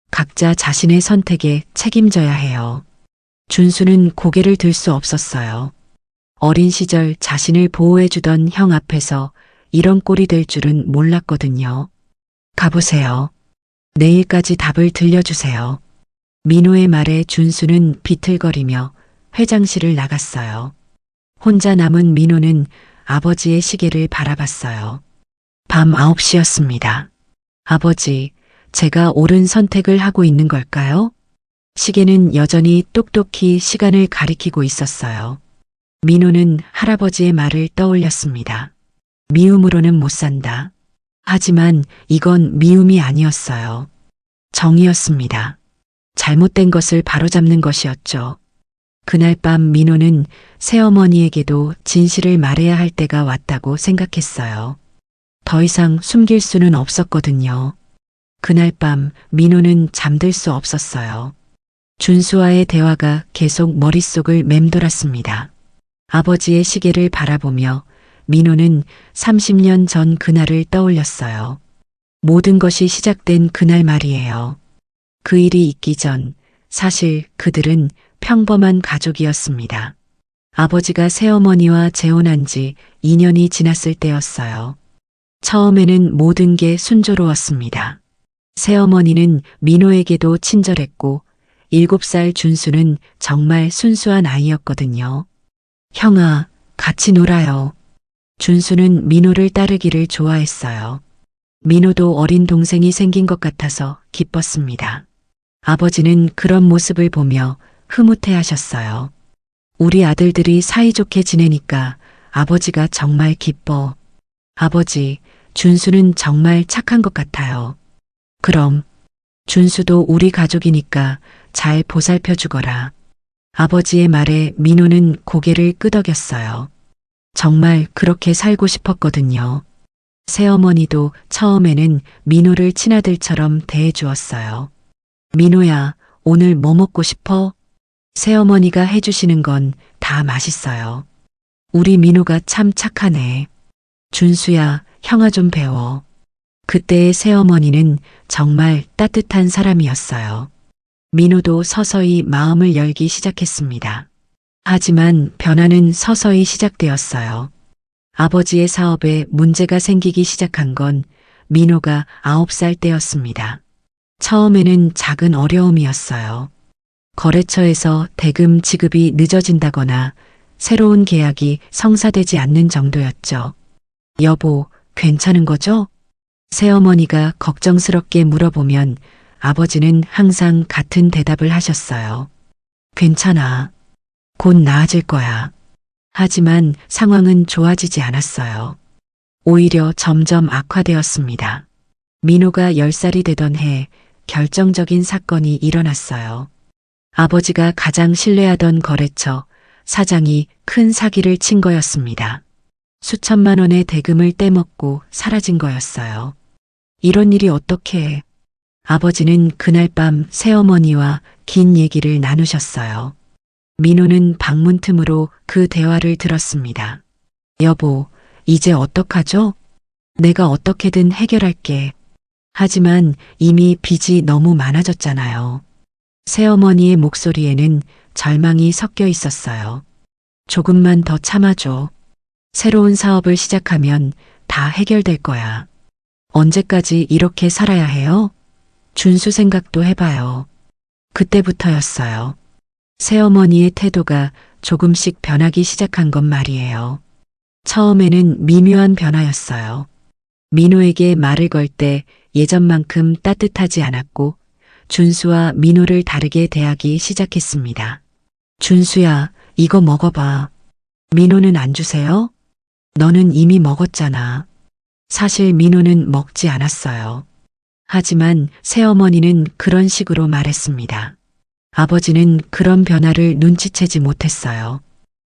각자 자신의 선택에 책임져야 해요. 준수는 고개를 들 수 없었어요. 어린 시절 자신을 보호해주던 형 앞에서 이런 꼴이 될 줄은 몰랐거든요. 가보세요. 내일까지 답을 들려주세요. 민호의 말에 준수는 비틀거리며 회장실을 나갔어요. 혼자 남은 민호는 아버지의 시계를 바라봤어요. 밤 9시였습니다. 아버지, 제가 옳은 선택을 하고 있는 걸까요? 시계는 여전히 똑똑히 시간을 가리키고 있었어요. 민호는 할아버지의 말을 떠올렸습니다. 미움으로는 못 산다. 하지만 이건 미움이 아니었어요. 정이었습니다. 잘못된 것을 바로잡는 것이었죠. 그날 밤 민호는 새어머니에게도 진실을 말해야 할 때가 왔다고 생각했어요. 더 이상 숨길 수는 없었거든요. 그날 밤 민호는 잠들 수 없었어요. 준수와의 대화가 계속 머릿속을 맴돌았습니다. 아버지의 시계를 바라보며 민호는 30년 전 그날을 떠올렸어요. 모든 것이 시작된 그날 말이에요. 그 일이 있기 전 사실 그들은 평범한 가족이었습니다. 아버지가 새어머니와 재혼한 지 2년이 지났을 때였어요. 처음에는 모든 게 순조로웠습니다. 새어머니는 민호에게도 친절했고 7살 준수는 정말 순수한 아이였거든요. 형아, 같이 놀아요. 준수는 민호를 따르기를 좋아했어요. 민호도 어린 동생이 생긴 것 같아서 기뻤습니다. 아버지는 그런 모습을 보며 흐뭇해하셨어요. 우리 아들들이 사이좋게 지내니까 아버지가 정말 기뻐. 아버지, 준수는 정말 착한 것 같아요. 그럼 준수도 우리 가족이니까 잘 보살펴 주거라. 아버지의 말에 민호는 고개를 끄덕였어요. 정말 그렇게 살고 싶었거든요. 새어머니도 처음에는 민호를 친아들처럼 대해주었어요. 민호야, 오늘 뭐 먹고 싶어? 새어머니가 해주시는 건 다 맛있어요. 우리 민호가 참 착하네. 준수야, 형아 좀 배워. 그때의 새어머니는 정말 따뜻한 사람이었어요. 민호도 서서히 마음을 열기 시작했습니다. 하지만 변화는 서서히 시작되었어요. 아버지의 사업에 문제가 생기기 시작한 건 민호가 9살 때였습니다. 처음에는 작은 어려움이었어요. 거래처에서 대금 지급이 늦어진다거나 새로운 계약이 성사되지 않는 정도였죠. 여보, 괜찮은 거죠? 새어머니가 걱정스럽게 물어보면 아버지는 항상 같은 대답을 하셨어요. 괜찮아. 곧 나아질 거야. 하지만 상황은 좋아지지 않았어요. 오히려 점점 악화되었습니다. 민호가 10살이 되던 해 결정적인 사건이 일어났어요. 아버지가 가장 신뢰하던 거래처 사장이 큰 사기를 친 거였습니다. 수천만 원의 대금을 떼먹고 사라진 거였어요. 이런 일이 어떻게 해? 아버지는 그날 밤 새어머니와 긴 얘기를 나누셨어요. 민호는 방문 틈으로 그 대화를 들었습니다. 여보, 이제 어떡하죠? 내가 어떻게든 해결할게. 하지만 이미 빚이 너무 많아졌잖아요. 새어머니의 목소리에는 절망이 섞여 있었어요. 조금만 더 참아줘. 새로운 사업을 시작하면 다 해결될 거야. 언제까지 이렇게 살아야 해요? 준수 생각도 해봐요. 그때부터였어요. 새어머니의 태도가 조금씩 변하기 시작한 건 말이에요. 처음에는 미묘한 변화였어요. 민호에게 말을 걸 때 예전만큼 따뜻하지 않았고 준수와 민호를 다르게 대하기 시작했습니다. 준수야, 이거 먹어봐. 민호는 안 주세요? 너는 이미 먹었잖아. 사실 민호는 먹지 않았어요. 하지만 새어머니는 그런 식으로 말했습니다. 아버지는 그런 변화를 눈치채지 못했어요.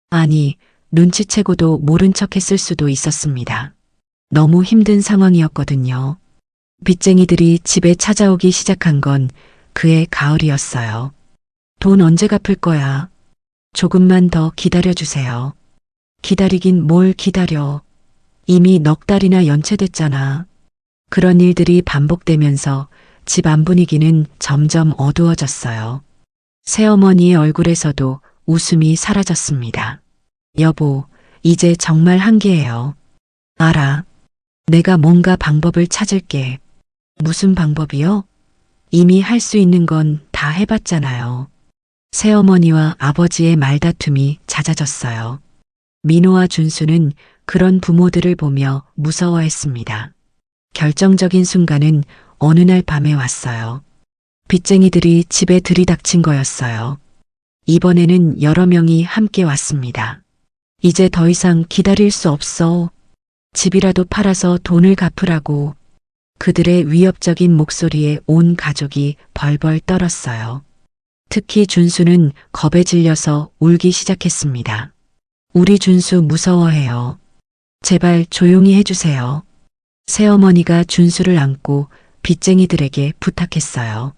아니, 눈치채고도 모른 척 했을 수도 있었습니다. 너무 힘든 상황이었거든요. 빚쟁이들이 집에 찾아오기 시작한 건 그해 가을이었어요. 돈 언제 갚을 거야? 조금만 더 기다려주세요. 기다리긴 뭘 기다려. 이미 넉 달이나 연체됐잖아. 그런 일들이 반복되면서 집 안 분위기는 점점 어두워졌어요. 새어머니의 얼굴에서도 웃음이 사라졌습니다. 여보, 이제 정말 한계예요. 알아. 내가 뭔가 방법을 찾을게. 무슨 방법이요? 이미 할 수 있는 건 다 해봤잖아요. 새어머니와 아버지의 말다툼이 잦아졌어요. 민호와 준수는 그런 부모들을 보며 무서워했습니다. 결정적인 순간은 어느 날 밤에 왔어요. 빚쟁이들이 집에 들이닥친 거였어요. 이번에는 여러 명이 함께 왔습니다. 이제 더 이상 기다릴 수 없어. 집이라도 팔아서 돈을 갚으라고. 그들의 위협적인 목소리에 온 가족이 벌벌 떨었어요. 특히 준수는 겁에 질려서 울기 시작했습니다. 우리 준수 무서워해요. 제발 조용히 해주세요. 새어머니가 준수를 안고 빚쟁이들에게 부탁했어요.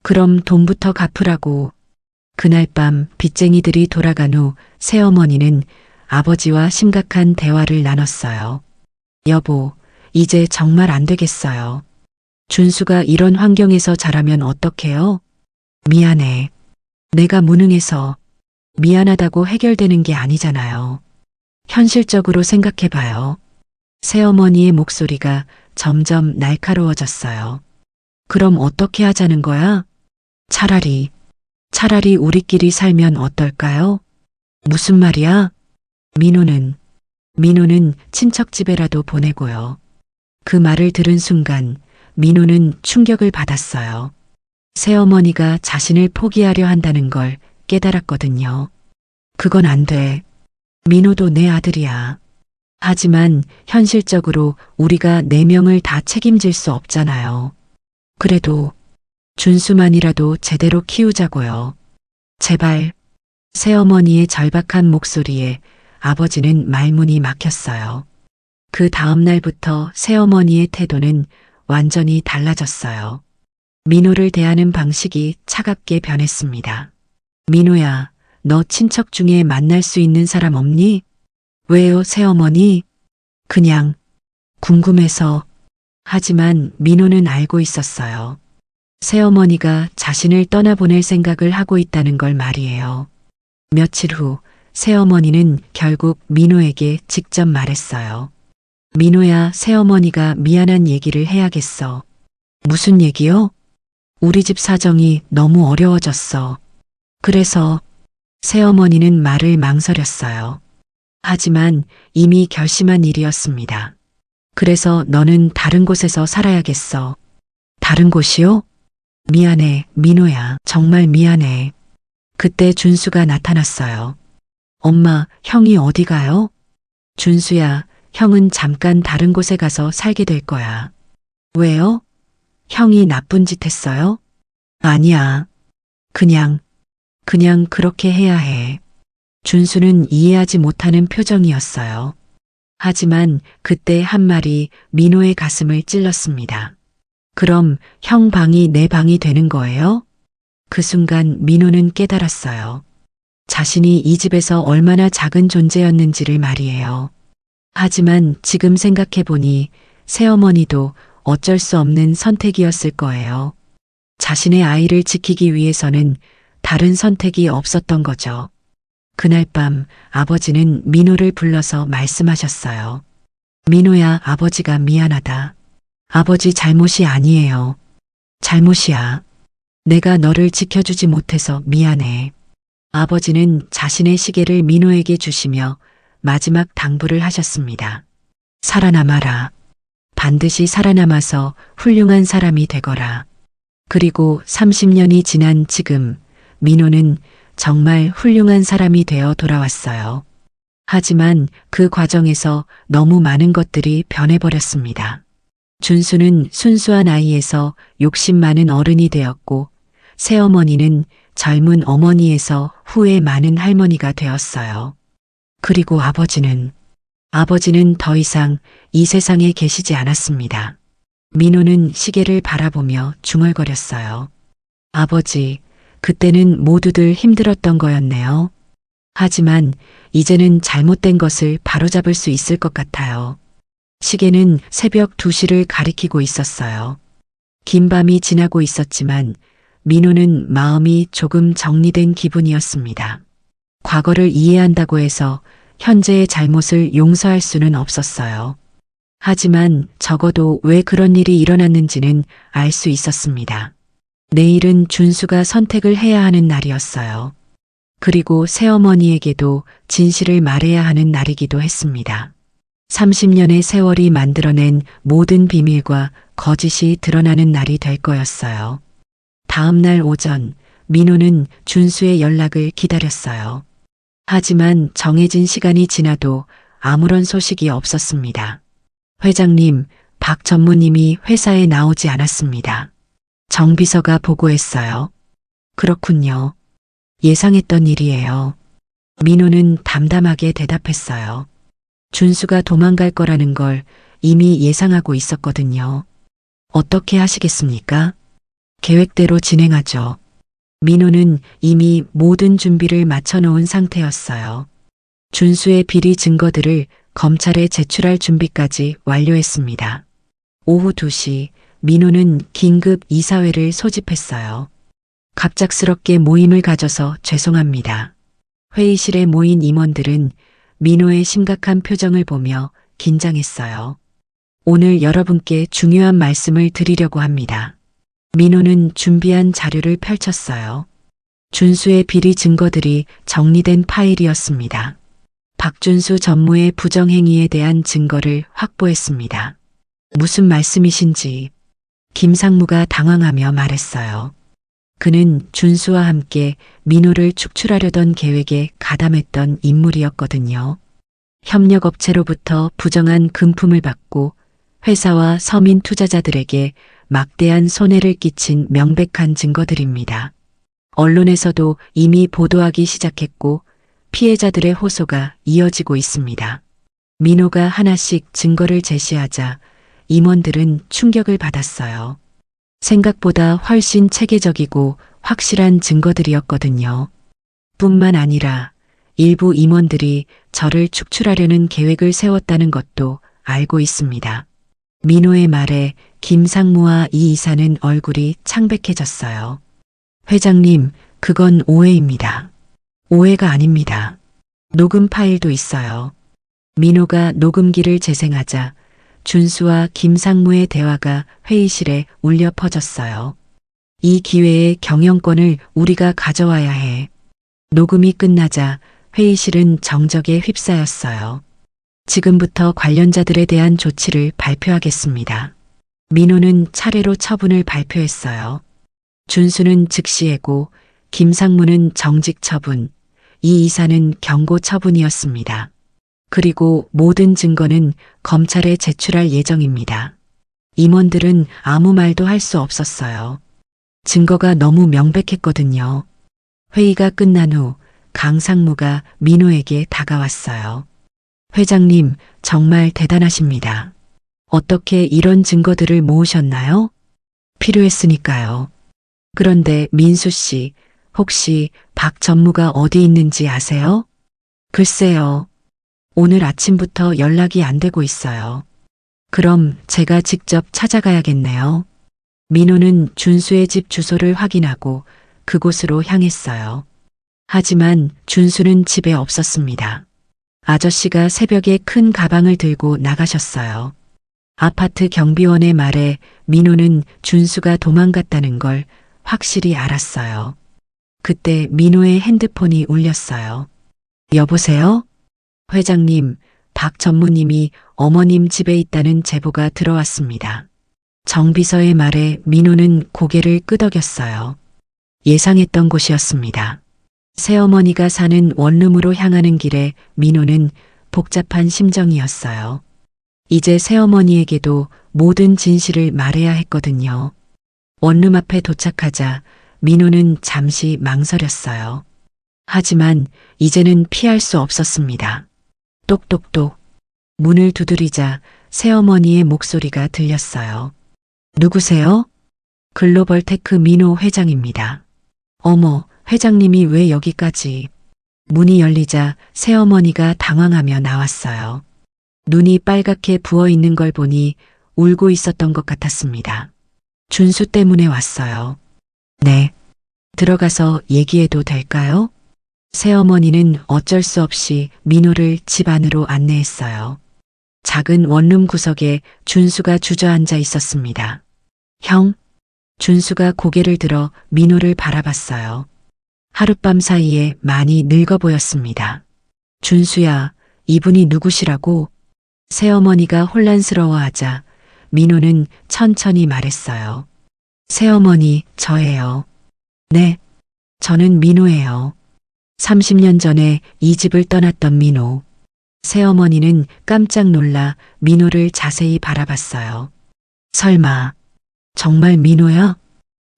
그럼 돈부터 갚으라고. 그날 밤 빚쟁이들이 돌아간 후 새어머니는 아버지와 심각한 대화를 나눴어요. 여보, 이제 정말 안 되겠어요. 준수가 이런 환경에서 자라면 어떡해요? 미안해. 내가 무능해서. 미안하다고 해결되는 게 아니잖아요. 현실적으로 생각해봐요. 새어머니의 목소리가 점점 날카로워졌어요. 그럼 어떻게 하자는 거야? 차라리 우리끼리 살면 어떨까요? 무슨 말이야? 민호는 친척 집에라도 보내고요. 그 말을 들은 순간 민호는 충격을 받았어요. 새어머니가 자신을 포기하려 한다는 걸 깨달았거든요. 그건 안 돼. 민호도 내 아들이야. 하지만 현실적으로 우리가 4명을 다 책임질 수 없잖아요. 그래도 준수만이라도 제대로 키우자고요. 제발. 새어머니의 절박한 목소리에 아버지는 말문이 막혔어요. 그 다음 날부터 새어머니의 태도는 완전히 달라졌어요. 민호를 대하는 방식이 차갑게 변했습니다. 민호야, 너 친척 중에 만날 수 있는 사람 없니? 왜요, 새어머니? 그냥 궁금해서. 하지만 민호는 알고 있었어요. 새어머니가 자신을 떠나보낼 생각을 하고 있다는 걸 말이에요. 며칠 후 새어머니는 결국 민호에게 직접 말했어요. 민호야, 새어머니가 미안한 얘기를 해야겠어. 무슨 얘기요? 우리 집 사정이 너무 어려워졌어. 그래서 새어머니는 말을 망설였어요. 하지만 이미 결심한 일이었습니다. 그래서 너는 다른 곳에서 살아야겠어. 다른 곳이요? 미안해, 민호야. 정말 미안해. 그때 준수가 나타났어요. 엄마, 형이 어디 가요? 준수야, 형은 잠깐 다른 곳에 가서 살게 될 거야. 왜요? 형이 나쁜 짓 했어요? 아니야. 그냥 그렇게 해야 해. 준수는 이해하지 못하는 표정이었어요. 하지만 그때 한 말이 민호의 가슴을 찔렀습니다. 그럼 형 방이 내 방이 되는 거예요? 그 순간 민호는 깨달았어요. 자신이 이 집에서 얼마나 작은 존재였는지를 말이에요. 하지만 지금 생각해보니 새어머니도 어쩔 수 없는 선택이었을 거예요. 자신의 아이를 지키기 위해서는 다른 선택이 없었던 거죠. 그날 밤 아버지는 민호를 불러서 말씀하셨어요. 민호야, 아버지가 미안하다. 아버지 잘못이 아니에요. 잘못이야. 내가 너를 지켜주지 못해서 미안해. 아버지는 자신의 시계를 민호에게 주시며 마지막 당부를 하셨습니다. 살아남아라. 반드시 살아남아서 훌륭한 사람이 되거라. 그리고 30년이 지난 지금 민호는 정말 훌륭한 사람이 되어 돌아왔어요. 하지만 그 과정에서 너무 많은 것들이 변해버렸습니다. 준수는 순수한 아이에서 욕심 많은 어른이 되었고 새어머니는 젊은 어머니에서 후회 많은 할머니가 되었어요. 그리고 아버지는 더 이상 이 세상에 계시지 않았습니다. 민호는 시계를 바라보며 중얼거렸어요. 아버지, 그때는 모두들 힘들었던 거였네요. 하지만 이제는 잘못된 것을 바로잡을 수 있을 것 같아요. 시계는 새벽 2시를 가리키고 있었어요. 긴 밤이 지나고 있었지만 민호는 마음이 조금 정리된 기분이었습니다. 과거를 이해한다고 해서 현재의 잘못을 용서할 수는 없었어요. 하지만 적어도 왜 그런 일이 일어났는지는 알 수 있었습니다. 내일은 준수가 선택을 해야 하는 날이었어요. 그리고 새어머니에게도 진실을 말해야 하는 날이기도 했습니다. 30년의 세월이 만들어낸 모든 비밀과 거짓이 드러나는 날이 될 거였어요. 다음 날 오전, 민호는 준수의 연락을 기다렸어요. 하지만 정해진 시간이 지나도 아무런 소식이 없었습니다. 회장님, 박 전무님이 회사에 나오지 않았습니다. 정 비서가 보고했어요. 그렇군요. 예상했던 일이에요. 민호는 담담하게 대답했어요. 준수가 도망갈 거라는 걸 이미 예상하고 있었거든요. 어떻게 하시겠습니까? 계획대로 진행하죠. 민호는 이미 모든 준비를 마쳐놓은 상태였어요. 준수의 비리 증거들을 검찰에 제출할 준비까지 완료했습니다. 오후 2시 민호는 긴급 이사회를 소집했어요. 갑작스럽게 모임을 가져서 죄송합니다. 회의실에 모인 임원들은 민호의 심각한 표정을 보며 긴장했어요. 오늘 여러분께 중요한 말씀을 드리려고 합니다. 민호는 준비한 자료를 펼쳤어요. 준수의 비리 증거들이 정리된 파일이었습니다. 박준수 전무의 부정행위에 대한 증거를 확보했습니다. 무슨 말씀이신지 김상무가 당황하며 말했어요. 그는 준수와 함께 민호를 축출하려던 계획에 가담했던 인물이었거든요. 협력업체로부터 부정한 금품을 받고 회사와 서민 투자자들에게 막대한 손해를 끼친 명백한 증거들입니다. 언론에서도 이미 보도하기 시작했고 피해자들의 호소가 이어지고 있습니다. 민호가 하나씩 증거를 제시하자 임원들은 충격을 받았어요. 생각보다 훨씬 체계적이고 확실한 증거들이었거든요. 뿐만 아니라 일부 임원들이 저를 축출하려는 계획을 세웠다는 것도 알고 있습니다. 민호의 말에 김상무와 이 이사는 얼굴이 창백해졌어요. 회장님, 그건 오해입니다. 오해가 아닙니다. 녹음 파일도 있어요. 민호가 녹음기를 재생하자 준수와 김상무의 대화가 회의실에 울려 퍼졌어요. 이 기회에 경영권을 우리가 가져와야 해. 녹음이 끝나자 회의실은 정적에 휩싸였어요. 지금부터 관련자들에 대한 조치를 발표하겠습니다. 민호는 차례로 처분을 발표했어요. 준수는 즉시 해고, 김상무는 정직 처분, 이 이사는 경고 처분이었습니다. 그리고 모든 증거는 검찰에 제출할 예정입니다. 임원들은 아무 말도 할 수 없었어요. 증거가 너무 명백했거든요. 회의가 끝난 후 강상무가 민호에게 다가왔어요. 회장님, 정말 대단하십니다. 어떻게 이런 증거들을 모으셨나요? 필요했으니까요. 그런데 민수 씨, 혹시 박 전무가 어디 있는지 아세요? 글쎄요. 오늘 아침부터 연락이 안 되고 있어요. 그럼 제가 직접 찾아가야겠네요. 민호는 준수의 집 주소를 확인하고 그곳으로 향했어요. 하지만 준수는 집에 없었습니다. 아저씨가 새벽에 큰 가방을 들고 나가셨어요. 아파트 경비원의 말에 민호는 준수가 도망갔다는 걸 확실히 알았어요. 그때 민호의 핸드폰이 울렸어요. 여보세요? 회장님, 박 전무님이 어머님 집에 있다는 제보가 들어왔습니다. 정 비서의 말에 민호는 고개를 끄덕였어요. 예상했던 곳이었습니다. 새어머니가 사는 원룸으로 향하는 길에 민호는 복잡한 심정이었어요. 이제 새어머니에게도 모든 진실을 말해야 했거든요. 원룸 앞에 도착하자 민호는 잠시 망설였어요. 하지만 이제는 피할 수 없었습니다. 똑똑똑. 문을 두드리자 새어머니의 목소리가 들렸어요. 누구세요? 글로벌테크 민호 회장입니다. 어머, 회장님이 왜 여기까지? 문이 열리자 새어머니가 당황하며 나왔어요. 눈이 빨갛게 부어 있는 걸 보니 울고 있었던 것 같았습니다. 준수 때문에 왔어요. 네. 들어가서 얘기해도 될까요? 새어머니는 어쩔 수 없이 민호를 집 안으로 안내했어요. 작은 원룸 구석에 준수가 주저앉아 있었습니다. 형? 준수가 고개를 들어 민호를 바라봤어요. 하룻밤 사이에 많이 늙어 보였습니다. 준수야, 이분이 누구시라고? 새어머니가 혼란스러워하자 민호는 천천히 말했어요. 새어머니, 저예요. 네, 저는 민호예요. 30년 전에 이 집을 떠났던 민호. 새어머니는 깜짝 놀라 민호를 자세히 바라봤어요. 설마, 정말 민호야?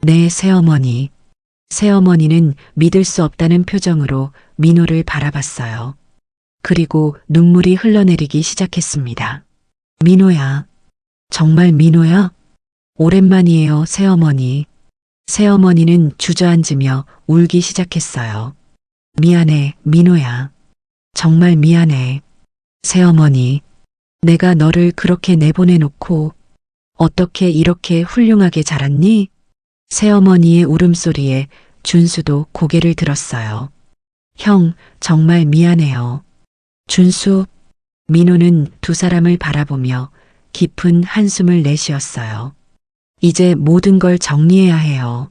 네, 새어머니. 새어머니는 믿을 수 없다는 표정으로 민호를 바라봤어요. 그리고 눈물이 흘러내리기 시작했습니다. 민호야. 정말 민호야? 오랜만이에요, 새어머니. 새어머니는 주저앉으며 울기 시작했어요. 미안해, 민호야. 정말 미안해. 새어머니, 내가 너를 그렇게 내보내놓고 어떻게 이렇게 훌륭하게 자랐니? 새어머니의 울음소리에 준수도 고개를 들었어요. 형, 정말 미안해요. 준수, 민호는 두 사람을 바라보며 깊은 한숨을 내쉬었어요. 이제 모든 걸 정리해야 해요.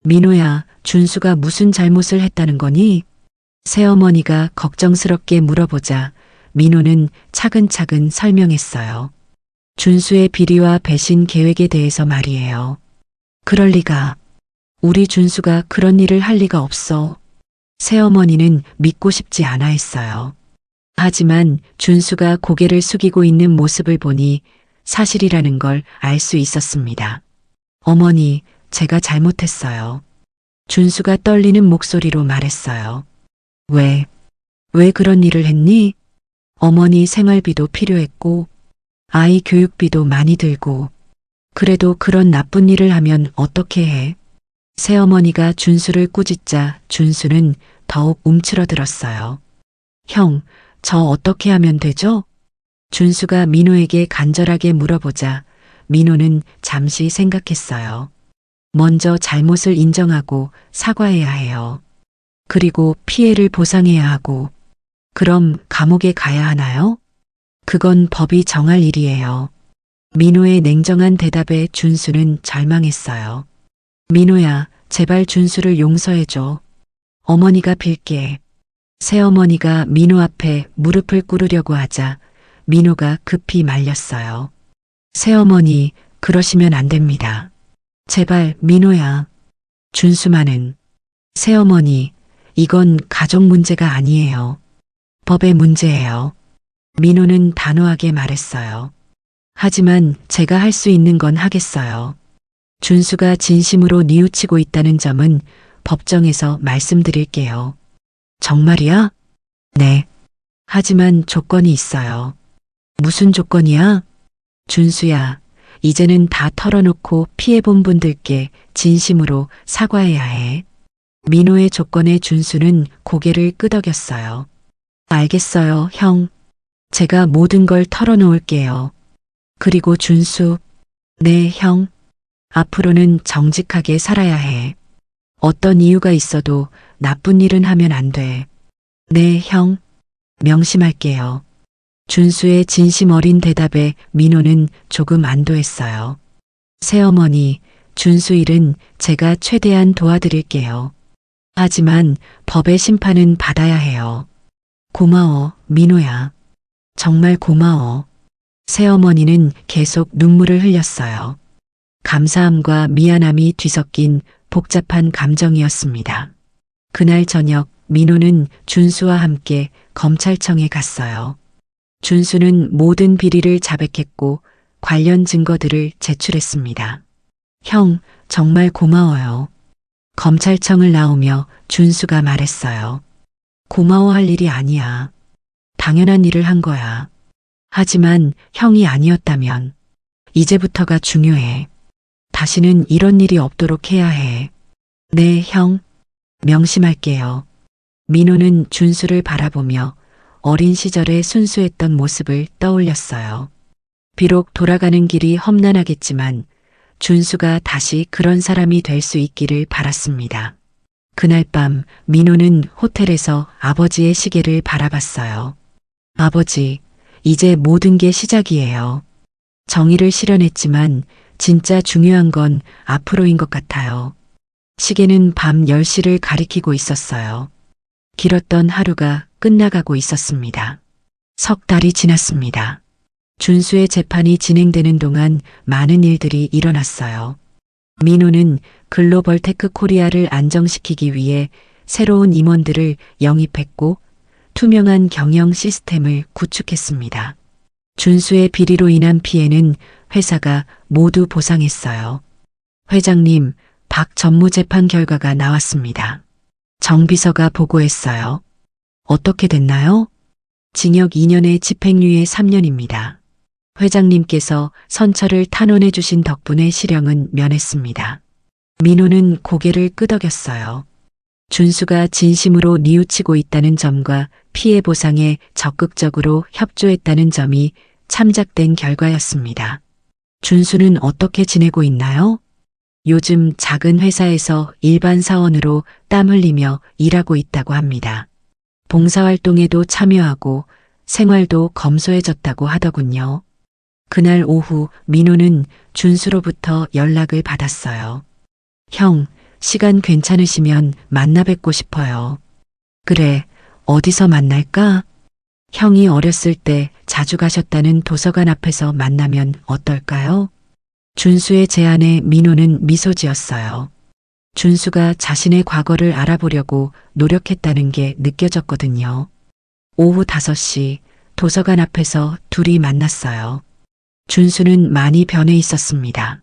민호야, 준수가 무슨 잘못을 했다는 거니? 새어머니가 걱정스럽게 물어보자 민호는 차근차근 설명했어요. 준수의 비리와 배신 계획에 대해서 말이에요. 그럴 리가. 우리 준수가 그런 일을 할 리가 없어. 새어머니는 믿고 싶지 않아 했어요. 하지만 준수가 고개를 숙이고 있는 모습을 보니 사실이라는 걸 알 수 있었습니다. 어머니, 제가 잘못했어요. 준수가 떨리는 목소리로 말했어요. 왜 그런 일을 했니? 어머니 생활비도 필요했고, 아이 교육비도 많이 들고, 그래도 그런 나쁜 일을 하면 어떻게 해? 새어머니가 준수를 꾸짖자 준수는 더욱 움츠러들었어요. 형, 저 어떻게 하면 되죠? 준수가 민호에게 간절하게 물어보자 민호는 잠시 생각했어요. 먼저 잘못을 인정하고 사과해야 해요. 그리고 피해를 보상해야 하고, 그럼 감옥에 가야 하나요? 그건 법이 정할 일이에요. 민호의 냉정한 대답에 준수는 절망했어요. 민호야, 제발 준수를 용서해줘. 어머니가 빌게. 새어머니가 민호 앞에 무릎을 꿇으려고 하자 민호가 급히 말렸어요. 새어머니, 그러시면 안 됩니다. 제발, 민호야. 준수만은. 새어머니, 이건 가족 문제가 아니에요. 법의 문제예요. 민호는 단호하게 말했어요. 하지만 제가 할 수 있는 건 하겠어요. 준수가 진심으로 뉘우치고 있다는 점은 법정에서 말씀드릴게요. 정말이야? 네. 하지만 조건이 있어요. 무슨 조건이야? 준수야, 이제는 다 털어놓고 피해본 분들께 진심으로 사과해야 해. 민호의 조건에 준수는 고개를 끄덕였어요. 알겠어요, 형. 제가 모든 걸 털어놓을게요. 그리고 준수, 네, 형. 앞으로는 정직하게 살아야 해. 어떤 이유가 있어도 나쁜 일은 하면 안 돼. 네, 형. 명심할게요. 준수의 진심 어린 대답에 민호는 조금 안도했어요. 새어머니, 준수 일은 제가 최대한 도와드릴게요. 하지만 법의 심판은 받아야 해요. 고마워, 민호야. 정말 고마워. 새어머니는 계속 눈물을 흘렸어요. 감사함과 미안함이 뒤섞인 복잡한 감정이었습니다. 그날 저녁 민호는 준수와 함께 검찰청에 갔어요. 준수는 모든 비리를 자백했고 관련 증거들을 제출했습니다. 형, 정말 고마워요. 검찰청을 나오며 준수가 말했어요. 고마워할 일이 아니야. 당연한 일을 한 거야. 하지만 형이 아니었다면 이제부터가 중요해. 다시는 이런 일이 없도록 해야 해. 네, 형. 명심할게요. 민호는 준수를 바라보며 어린 시절의 순수했던 모습을 떠올렸어요. 비록 돌아가는 길이 험난하겠지만 준수가 다시 그런 사람이 될 수 있기를 바랐습니다. 그날 밤 민호는 호텔에서 아버지의 시계를 바라봤어요. 아버지, 이제 모든 게 시작이에요. 정의를 실현했지만 진짜 중요한 건 앞으로인 것 같아요. 시계는 밤 10시를 가리키고 있었어요. 길었던 하루가 끝나가고 있었습니다. 석 달이 지났습니다. 준수의 재판이 진행되는 동안 많은 일들이 일어났어요. 민호는 글로벌 테크 코리아를 안정시키기 위해 새로운 임원들을 영입했고 투명한 경영 시스템을 구축했습니다. 준수의 비리로 인한 피해는 회사가 모두 보상했어요. 회장님, 박 전무재판 결과가 나왔습니다. 정비서가 보고했어요. 어떻게 됐나요? 징역 2년에 집행유예 3년입니다. 회장님께서 선처를 탄원해 주신 덕분에 실형은 면했습니다. 민호는 고개를 끄덕였어요. 준수가 진심으로 뉘우치고 있다는 점과 피해 보상에 적극적으로 협조했다는 점이 참작된 결과였습니다. 준수는 어떻게 지내고 있나요? 요즘 작은 회사에서 일반 사원으로 땀 흘리며 일하고 있다고 합니다. 봉사활동에도 참여하고 생활도 검소해졌다고 하더군요. 그날 오후 민호는 준수로부터 연락을 받았어요. 형, 시간 괜찮으시면 만나 뵙고 싶어요. 그래, 어디서 만날까? 형이 어렸을 때 자주 가셨다는 도서관 앞에서 만나면 어떨까요? 준수의 제안에 민호는 미소 지었어요. 준수가 자신의 과거를 알아보려고 노력했다는 게 느껴졌거든요. 오후 5시 도서관 앞에서 둘이 만났어요. 준수는 많이 변해 있었습니다.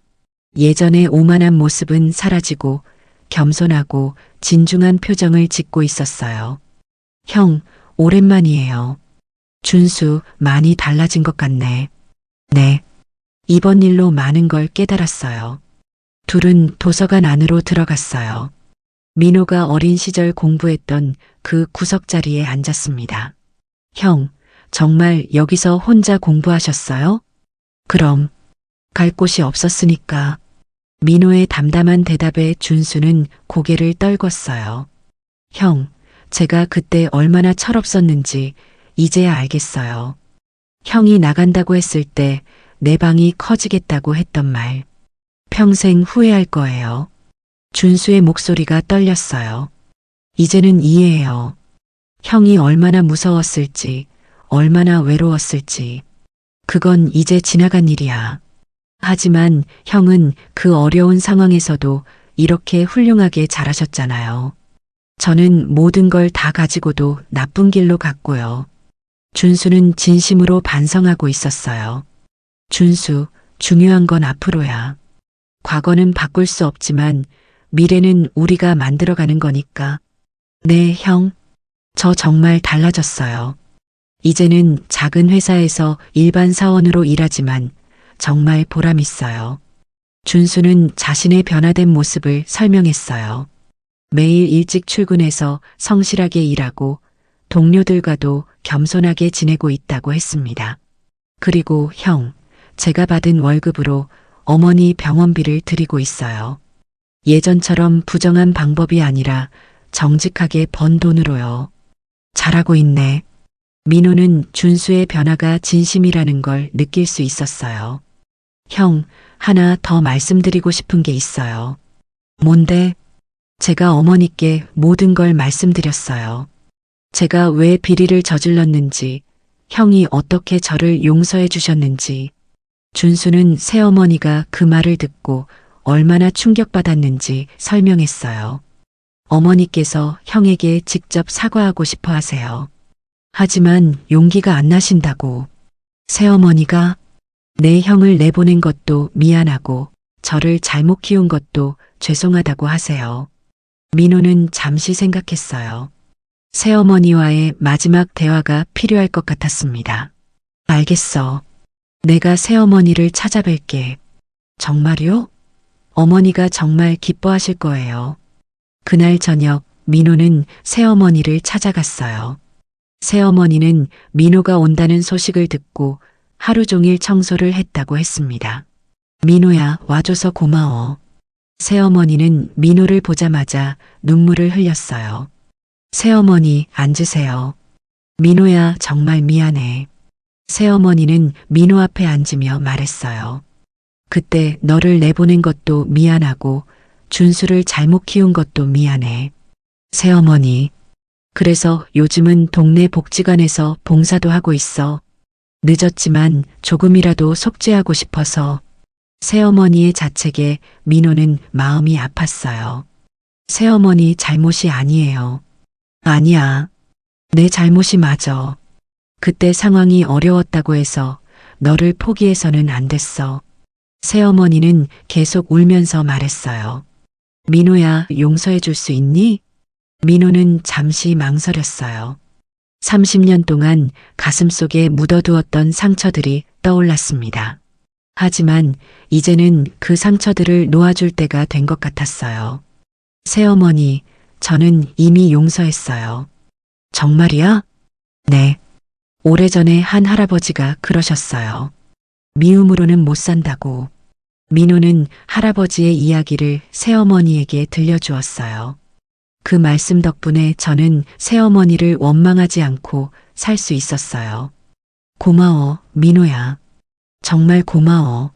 예전의 오만한 모습은 사라지고 겸손하고 진중한 표정을 짓고 있었어요. 형, 오랜만이에요. 준수, 많이 달라진 것 같네. 네. 이번 일로 많은 걸 깨달았어요. 둘은 도서관 안으로 들어갔어요. 민호가 어린 시절 공부했던 그 구석자리에 앉았습니다. 형, 정말 여기서 혼자 공부하셨어요? 그럼, 갈 곳이 없었으니까. 민호의 담담한 대답에 준수는 고개를 떨궜어요. 형, 제가 그때 얼마나 철없었는지 이제야 알겠어요. 형이 나간다고 했을 때 내 방이 커지겠다고 했던 말. 평생 후회할 거예요. 준수의 목소리가 떨렸어요. 이제는 이해해요. 형이 얼마나 무서웠을지, 얼마나 외로웠을지. 그건 이제 지나간 일이야. 하지만 형은 그 어려운 상황에서도 이렇게 훌륭하게 잘하셨잖아요. 저는 모든 걸 다 가지고도 나쁜 길로 갔고요. 준수는 진심으로 반성하고 있었어요. 준수, 중요한 건 앞으로야. 과거는 바꿀 수 없지만 미래는 우리가 만들어가는 거니까. 네, 형. 저 정말 달라졌어요. 이제는 작은 회사에서 일반 사원으로 일하지만 정말 보람 있어요. 준수는 자신의 변화된 모습을 설명했어요. 매일 일찍 출근해서 성실하게 일하고 동료들과도 겸손하게 지내고 있다고 했습니다. 그리고 형, 제가 받은 월급으로 어머니 병원비를 드리고 있어요. 예전처럼 부정한 방법이 아니라 정직하게 번 돈으로요. 잘하고 있네. 민호는 준수의 변화가 진심이라는 걸 느낄 수 있었어요. 형, 하나 더 말씀드리고 싶은 게 있어요. 뭔데? 제가 어머니께 모든 걸 말씀드렸어요. 제가 왜 비리를 저질렀는지, 형이 어떻게 저를 용서해 주셨는지. 준수는 새어머니가 그 말을 듣고 얼마나 충격받았는지 설명했어요. 어머니께서 형에게 직접 사과하고 싶어 하세요. 하지만 용기가 안 나신다고. 새어머니가 내 형을 내보낸 것도 미안하고 저를 잘못 키운 것도 죄송하다고 하세요. 민호는 잠시 생각했어요. 새어머니와의 마지막 대화가 필요할 것 같았습니다. 알겠어. 내가 새어머니를 찾아뵐게. 정말요? 어머니가 정말 기뻐하실 거예요. 그날 저녁 민호는 새어머니를 찾아갔어요. 새어머니는 민호가 온다는 소식을 듣고 하루 종일 청소를 했다고 했습니다. 민호야, 와줘서 고마워. 새어머니는 민호를 보자마자 눈물을 흘렸어요. 새어머니, 앉으세요. 민호야, 정말 미안해. 새어머니는 민호 앞에 앉으며 말했어요. 그때 너를 내보낸 것도 미안하고 준수를 잘못 키운 것도 미안해. 새어머니, 그래서 요즘은 동네 복지관에서 봉사도 하고 있어. 늦었지만 조금이라도 속죄하고 싶어서. 새어머니의 자책에 민호는 마음이 아팠어요. 새어머니 잘못이 아니에요. 아니야. 내 잘못이 맞아. 그때 상황이 어려웠다고 해서 너를 포기해서는 안 됐어. 새어머니는 계속 울면서 말했어요. 민호야, 용서해 줄 수 있니? 민호는 잠시 망설였어요. 30년 동안 가슴속에 묻어두었던 상처들이 떠올랐습니다. 하지만 이제는 그 상처들을 놓아줄 때가 된 것 같았어요. 새어머니, 저는 이미 용서했어요. 정말이야? 네. 오래전에 한 할아버지가 그러셨어요. 미움으로는 못 산다고. 민호는 할아버지의 이야기를 새어머니에게 들려주었어요. 그 말씀 덕분에 저는 새어머니를 원망하지 않고 살 수 있었어요. 고마워, 민호야. 정말 고마워.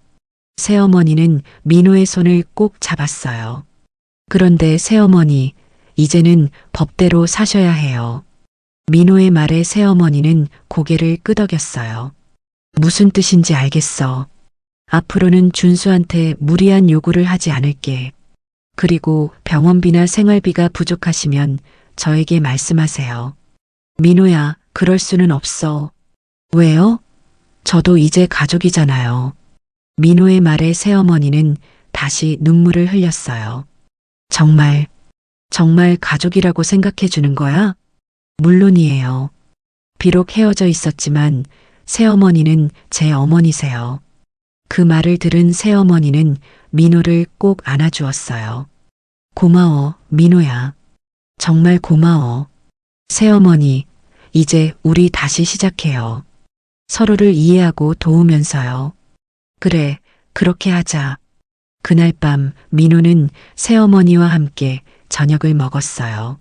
새어머니는 민호의 손을 꼭 잡았어요. 그런데 새어머니, 이제는 법대로 사셔야 해요. 민호의 말에 새어머니는 고개를 끄덕였어요. 무슨 뜻인지 알겠어. 앞으로는 준수한테 무리한 요구를 하지 않을게. 그리고 병원비나 생활비가 부족하시면 저에게 말씀하세요. 민호야, 그럴 수는 없어. 왜요? 저도 이제 가족이잖아요. 민호의 말에 새어머니는 다시 눈물을 흘렸어요. 정말 가족이라고 생각해 주는 거야? 물론이에요. 비록 헤어져 있었지만 새어머니는 제 어머니세요. 그 말을 들은 새어머니는 민호를 꼭 안아주었어요. 고마워, 민호야. 정말 고마워. 새어머니, 이제 우리 다시 시작해요. 서로를 이해하고 도우면서요. 그래, 그렇게 하자. 그날 밤 민호는 새어머니와 함께 저녁을 먹었어요.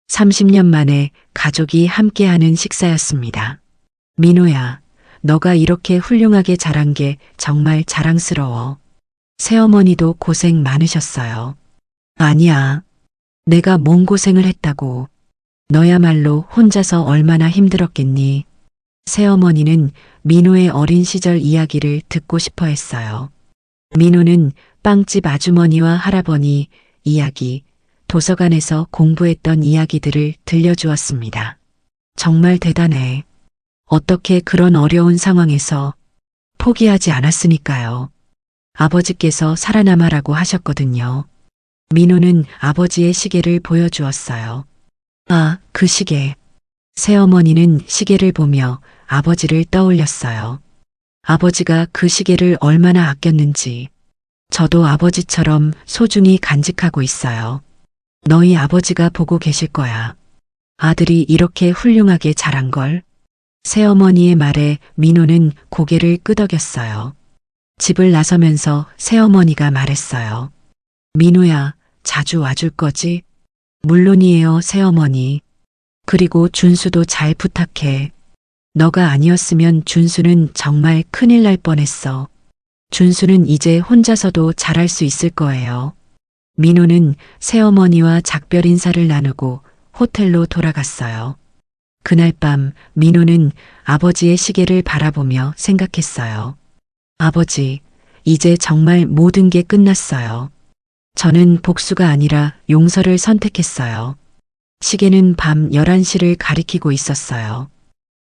30년 만에 가족이 함께하는 식사였습니다. 민호야, 너가 이렇게 훌륭하게 자란 게 정말 자랑스러워. 새어머니도 고생 많으셨어요. 아니야. 내가 뭔 고생을 했다고. 너야말로 혼자서 얼마나 힘들었겠니. 새어머니는 민호의 어린 시절 이야기를 듣고 싶어 했어요. 민호는 빵집 아주머니와 할아버니 이야기, 도서관에서 공부했던 이야기들을 들려주었습니다. 정말 대단해. 어떻게 그런 어려운 상황에서 포기하지 않았으니까요. 아버지께서 살아남아라고 하셨거든요. 민호는 아버지의 시계를 보여주었어요. 아, 그 시계. 새어머니는 시계를 보며 아버지를 떠올렸어요. 아버지가 그 시계를 얼마나 아꼈는지 저도 아버지처럼 소중히 간직하고 있어요. 너희 아버지가 보고 계실 거야. 아들이 이렇게 훌륭하게 자란 걸. 새어머니의 말에 민호는 고개를 끄덕였어요. 집을 나서면서 새어머니가 말했어요. 민호야, 자주 와줄 거지? 물론이에요, 새어머니. 그리고 준수도 잘 부탁해. 너가 아니었으면 준수는 정말 큰일 날 뻔했어. 준수는 이제 혼자서도 잘할 수 있을 거예요. 민호는 새어머니와 작별 인사를 나누고 호텔로 돌아갔어요. 그날 밤 민호는 아버지의 시계를 바라보며 생각했어요. 아버지, 이제 정말 모든 게 끝났어요. 저는 복수가 아니라 용서를 선택했어요. 시계는 밤 11시를 가리키고 있었어요.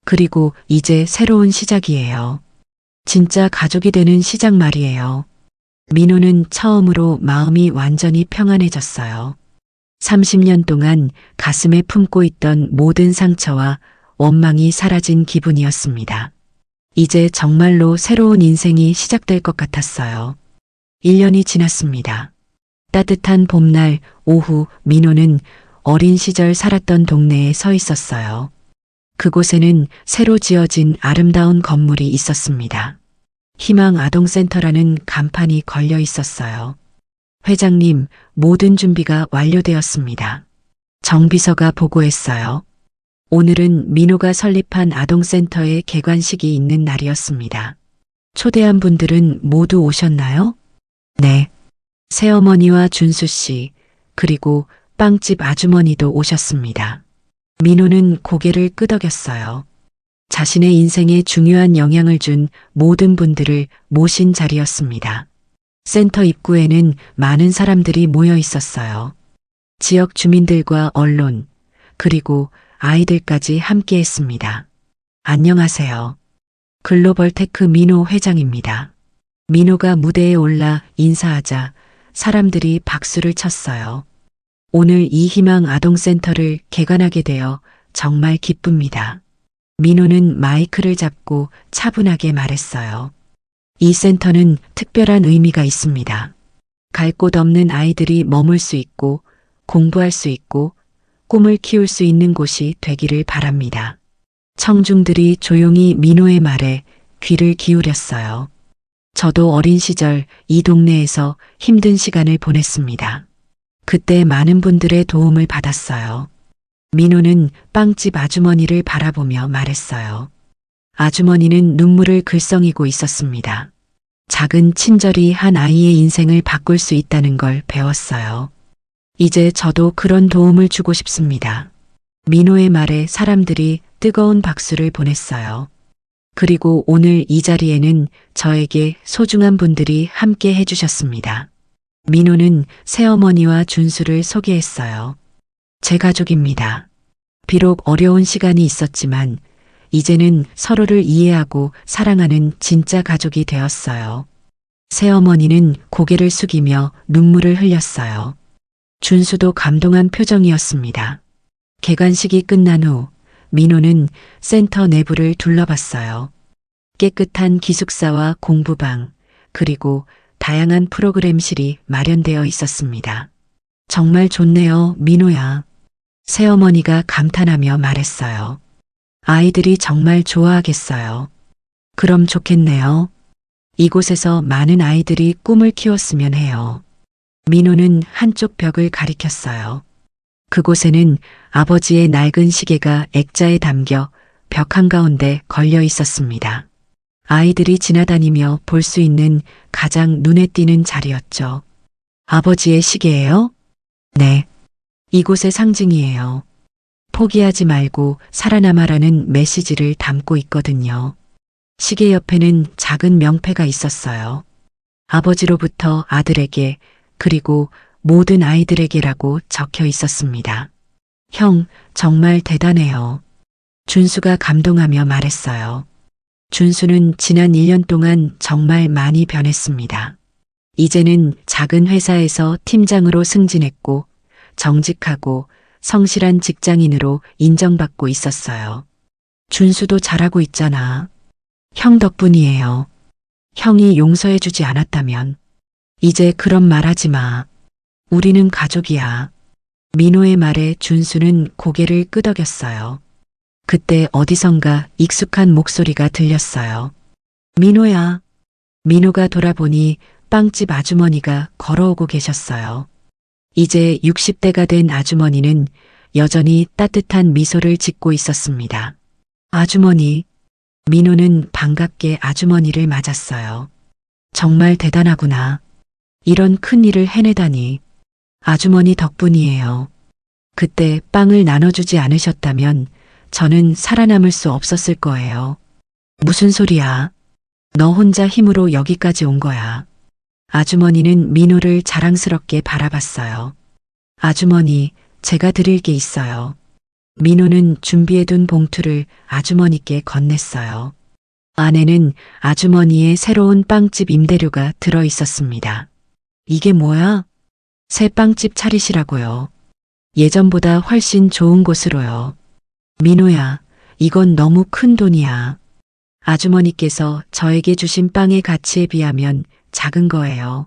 그리고 이제 새로운 시작이에요. 진짜 가족이 되는 시작 말이에요. 민호는 처음으로 마음이 완전히 평안해졌어요. 30년 동안 가슴에 품고 있던 모든 상처와 원망이 사라진 기분이었습니다. 이제 정말로 새로운 인생이 시작될 것 같았어요. 1년이 지났습니다. 따뜻한 봄날 오후 민호는 어린 시절 살았던 동네에 서 있었어요. 그곳에는 새로 지어진 아름다운 건물이 있었습니다. 희망 아동센터라는 간판이 걸려 있었어요. 회장님, 모든 준비가 완료되었습니다. 정비서가 보고했어요. 오늘은 민호가 설립한 아동센터의 개관식이 있는 날이었습니다. 초대한 분들은 모두 오셨나요? 네. 새어머니와 준수 씨, 그리고 빵집 아주머니도 오셨습니다. 민호는 고개를 끄덕였어요. 자신의 인생에 중요한 영향을 준 모든 분들을 모신 자리였습니다. 센터 입구에는 많은 사람들이 모여 있었어요. 지역 주민들과 언론, 그리고 아이들까지 함께 했습니다. 안녕하세요. 글로벌테크 민호 회장입니다. 민호가 무대에 올라 인사하자 사람들이 박수를 쳤어요. 오늘 이 희망 아동센터를 개관하게 되어 정말 기쁩니다. 민호는 마이크를 잡고 차분하게 말했어요. 이 센터는 특별한 의미가 있습니다. 갈 곳 없는 아이들이 머물 수 있고 공부할 수 있고 꿈을 키울 수 있는 곳이 되기를 바랍니다. 청중들이 조용히 민호의 말에 귀를 기울였어요. 저도 어린 시절 이 동네에서 힘든 시간을 보냈습니다. 그때 많은 분들의 도움을 받았어요. 민호는 빵집 아주머니를 바라보며 말했어요. 아주머니는 눈물을 글썽이고 있었습니다. 작은 친절이 한 아이의 인생을 바꿀 수 있다는 걸 배웠어요. 이제 저도 그런 도움을 주고 싶습니다. 민호의 말에 사람들이 뜨거운 박수를 보냈어요. 그리고 오늘 이 자리에는 저에게 소중한 분들이 함께 해주셨습니다. 민호는 새어머니와 준수를 소개했어요. 제 가족입니다. 비록 어려운 시간이 있었지만 이제는 서로를 이해하고 사랑하는 진짜 가족이 되었어요. 새어머니는 고개를 숙이며 눈물을 흘렸어요. 준수도 감동한 표정이었습니다. 개관식이 끝난 후 민호는 센터 내부를 둘러봤어요. 깨끗한 기숙사와 공부방, 그리고 다양한 프로그램실이 마련되어 있었습니다. 정말 좋네요, 민호야. 새어머니가 감탄하며 말했어요. 아이들이 정말 좋아하겠어요. 그럼 좋겠네요. 이곳에서 많은 아이들이 꿈을 키웠으면 해요. 민호는 한쪽 벽을 가리켰어요. 그곳에는 아버지의 낡은 시계가 액자에 담겨 벽 한가운데 걸려 있었습니다. 아이들이 지나다니며 볼 수 있는 가장 눈에 띄는 자리였죠. 아버지의 시계예요? 네. 이곳의 상징이에요. 포기하지 말고 살아남아라는 메시지를 담고 있거든요. 시계 옆에는 작은 명패가 있었어요. 아버지로부터 아들에게, 그리고 모든 아이들에게라고 적혀 있었습니다. 형, 정말 대단해요. 준수가 감동하며 말했어요. 준수는 지난 1년 동안 정말 많이 변했습니다. 이제는 작은 회사에서 팀장으로 승진했고 정직하고 성실한 직장인으로 인정받고 있었어요. 준수도 잘하고 있잖아. 형 덕분이에요. 형이 용서해주지 않았다면 이제 그런 말 하지 마. 우리는 가족이야. 민호의 말에 준수는 고개를 끄덕였어요. 그때 어디선가 익숙한 목소리가 들렸어요. 민호야. 민호가 돌아보니 빵집 아주머니가 걸어오고 계셨어요. 이제 60대가 된 아주머니는 여전히 따뜻한 미소를 짓고 있었습니다. 아주머니. 민호는 반갑게 아주머니를 맞았어요. 정말 대단하구나. 이런 큰 일을 해내다니. 아주머니 덕분이에요. 그때 빵을 나눠주지 않으셨다면 저는 살아남을 수 없었을 거예요. 무슨 소리야? 너 혼자 힘으로 여기까지 온 거야. 아주머니는 민호를 자랑스럽게 바라봤어요. 아주머니, 제가 드릴 게 있어요. 민호는 준비해둔 봉투를 아주머니께 건넸어요. 안에는 아주머니의 새로운 빵집 임대료가 들어 있었습니다. 이게 뭐야? 새 빵집 차리시라고요. 예전보다 훨씬 좋은 곳으로요. 민호야, 이건 너무 큰 돈이야. 아주머니께서 저에게 주신 빵의 가치에 비하면 작은 거예요.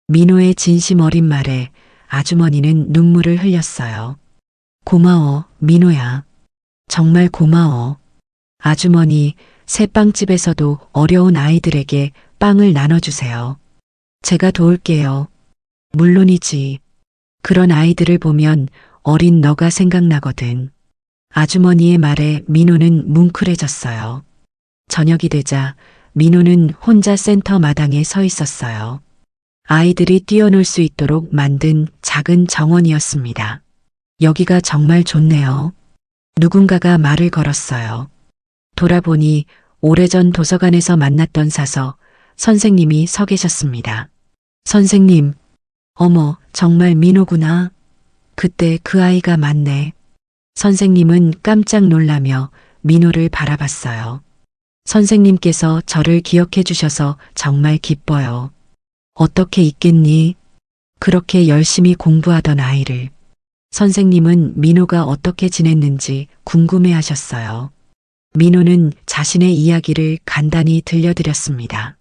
민호의 진심 어린 말에 아주머니는 눈물을 흘렸어요. 고마워, 민호야. 정말 고마워. 아주머니, 새 빵집에서도 어려운 아이들에게 빵을 나눠주세요. 제가 도울게요. 물론이지. 그런 아이들을 보면 어린 너가 생각나거든. 아주머니의 말에 민호는 뭉클해졌어요. 저녁이 되자 민호는 혼자 센터 마당에 서 있었어요. 아이들이 뛰어놀 수 있도록 만든 작은 정원이었습니다. 여기가 정말 좋네요. 누군가가 말을 걸었어요. 돌아보니 오래전 도서관에서 만났던 사서 선생님이 서 계셨습니다. 선생님, 어머, 정말 민호구나. 그때 그 아이가 맞네. 선생님은 깜짝 놀라며 민호를 바라봤어요. 선생님께서 저를 기억해 주셔서 정말 기뻐요. 어떻게 있겠니? 그렇게 열심히 공부하던 아이를. 선생님은 민호가 어떻게 지냈는지 궁금해 하셨어요. 민호는 자신의 이야기를 간단히 들려드렸습니다.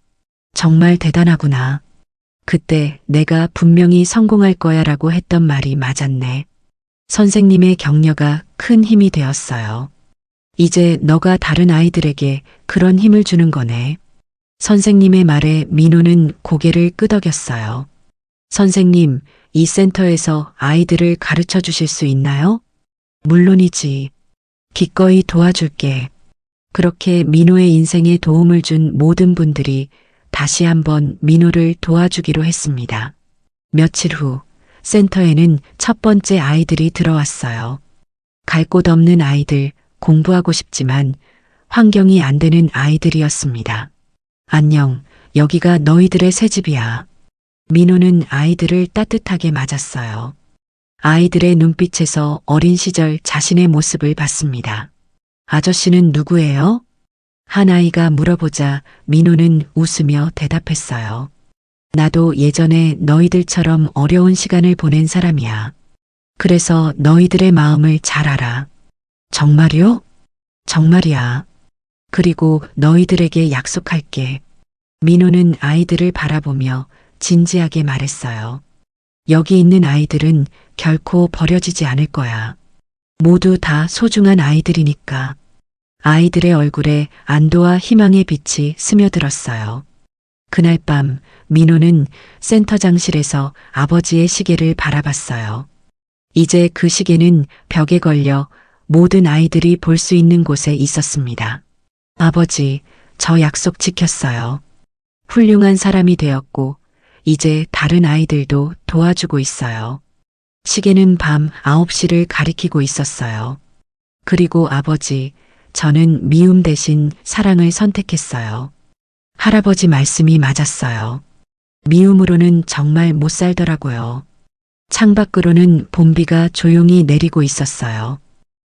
정말 대단하구나. 그때 내가 분명히 성공할 거야 라고 했던 말이 맞았네. 선생님의 격려가 큰 힘이 되었어요. 이제 너가 다른 아이들에게 그런 힘을 주는 거네. 선생님의 말에 민호는 고개를 끄덕였어요. 선생님, 이 센터에서 아이들을 가르쳐 주실 수 있나요? 물론이지. 기꺼이 도와줄게. 그렇게 민호의 인생에 도움을 준 모든 분들이 다시 한번 민호를 도와주기로 했습니다. 며칠 후 센터에는 첫 번째 아이들이 들어왔어요. 갈 곳 없는 아이들, 공부하고 싶지만 환경이 안 되는 아이들이었습니다. 안녕, 여기가 너희들의 새 집이야. 민호는 아이들을 따뜻하게 맞았어요. 아이들의 눈빛에서 어린 시절 자신의 모습을 봤습니다. 아저씨는 누구예요? 한 아이가 물어보자 민호는 웃으며 대답했어요. 나도 예전에 너희들처럼 어려운 시간을 보낸 사람이야. 그래서 너희들의 마음을 잘 알아. 정말요? 정말이야. 그리고 너희들에게 약속할게. 민호는 아이들을 바라보며 진지하게 말했어요. 여기 있는 아이들은 결코 버려지지 않을 거야. 모두 다 소중한 아이들이니까. 아이들의 얼굴에 안도와 희망의 빛이 스며들었어요. 그날 밤 민호는 센터장실에서 아버지의 시계를 바라봤어요. 이제 그 시계는 벽에 걸려 모든 아이들이 볼 수 있는 곳에 있었습니다. 아버지, 저 약속 지켰어요. 훌륭한 사람이 되었고 이제 다른 아이들도 도와주고 있어요. 시계는 밤 9시를 가리키고 있었어요. 그리고 아버지, 저는 미움 대신 사랑을 선택했어요. 할아버지 말씀이 맞았어요. 미움으로는 정말 못 살더라고요. 창밖으로는 봄비가 조용히 내리고 있었어요.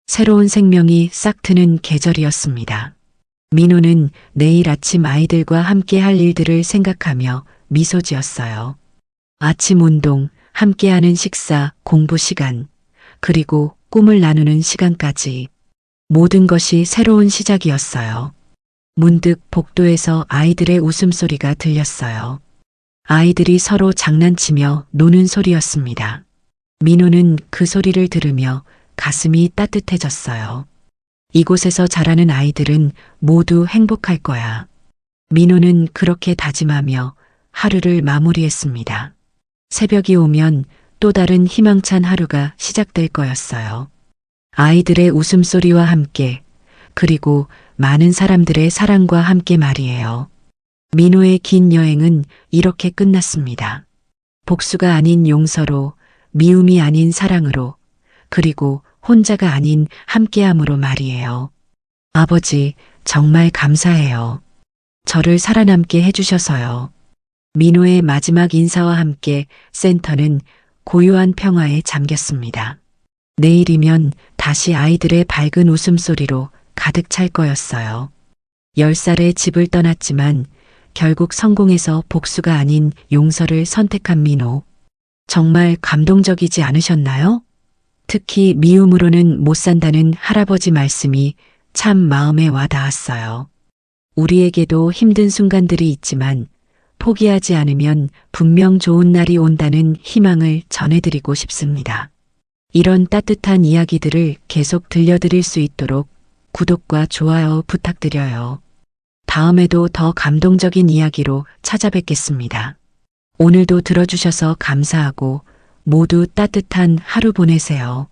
새로운 생명이 싹 트는 계절이었습니다. 민호는 내일 아침 아이들과 함께 할 일들을 생각하며 미소 지었어요. 아침 운동, 함께하는 식사, 공부 시간, 그리고 꿈을 나누는 시간까지. 모든 것이 새로운 시작이었어요. 문득 복도에서 아이들의 웃음소리가 들렸어요. 아이들이 서로 장난치며 노는 소리였습니다. 민호는 그 소리를 들으며 가슴이 따뜻해졌어요. 이곳에서 자라는 아이들은 모두 행복할 거야. 민호는 그렇게 다짐하며 하루를 마무리했습니다. 새벽이 오면 또 다른 희망찬 하루가 시작될 거였어요. 아이들의 웃음소리와 함께, 그리고 많은 사람들의 사랑과 함께 말이에요. 민호의 긴 여행은 이렇게 끝났습니다. 복수가 아닌 용서로, 미움이 아닌 사랑으로, 그리고 혼자가 아닌 함께함으로 말이에요. 아버지, 정말 감사해요. 저를 살아남게 해주셔서요. 민호의 마지막 인사와 함께 센터는 고요한 평화에 잠겼습니다. 내일이면 다시 아이들의 밝은 웃음소리로 가득 찰 거였어요. 10살에 집을 떠났지만 결국 성공해서 복수가 아닌 용서를 선택한 민호. 정말 감동적이지 않으셨나요? 특히 미움으로는 못 산다는 할아버지 말씀이 참 마음에 와 닿았어요. 우리에게도 힘든 순간들이 있지만 포기하지 않으면 분명 좋은 날이 온다는 희망을 전해드리고 싶습니다. 이런 따뜻한 이야기들을 계속 들려드릴 수 있도록 구독과 좋아요 부탁드려요. 다음에도 더 감동적인 이야기로 찾아뵙겠습니다. 오늘도 들어주셔서 감사하고 모두 따뜻한 하루 보내세요.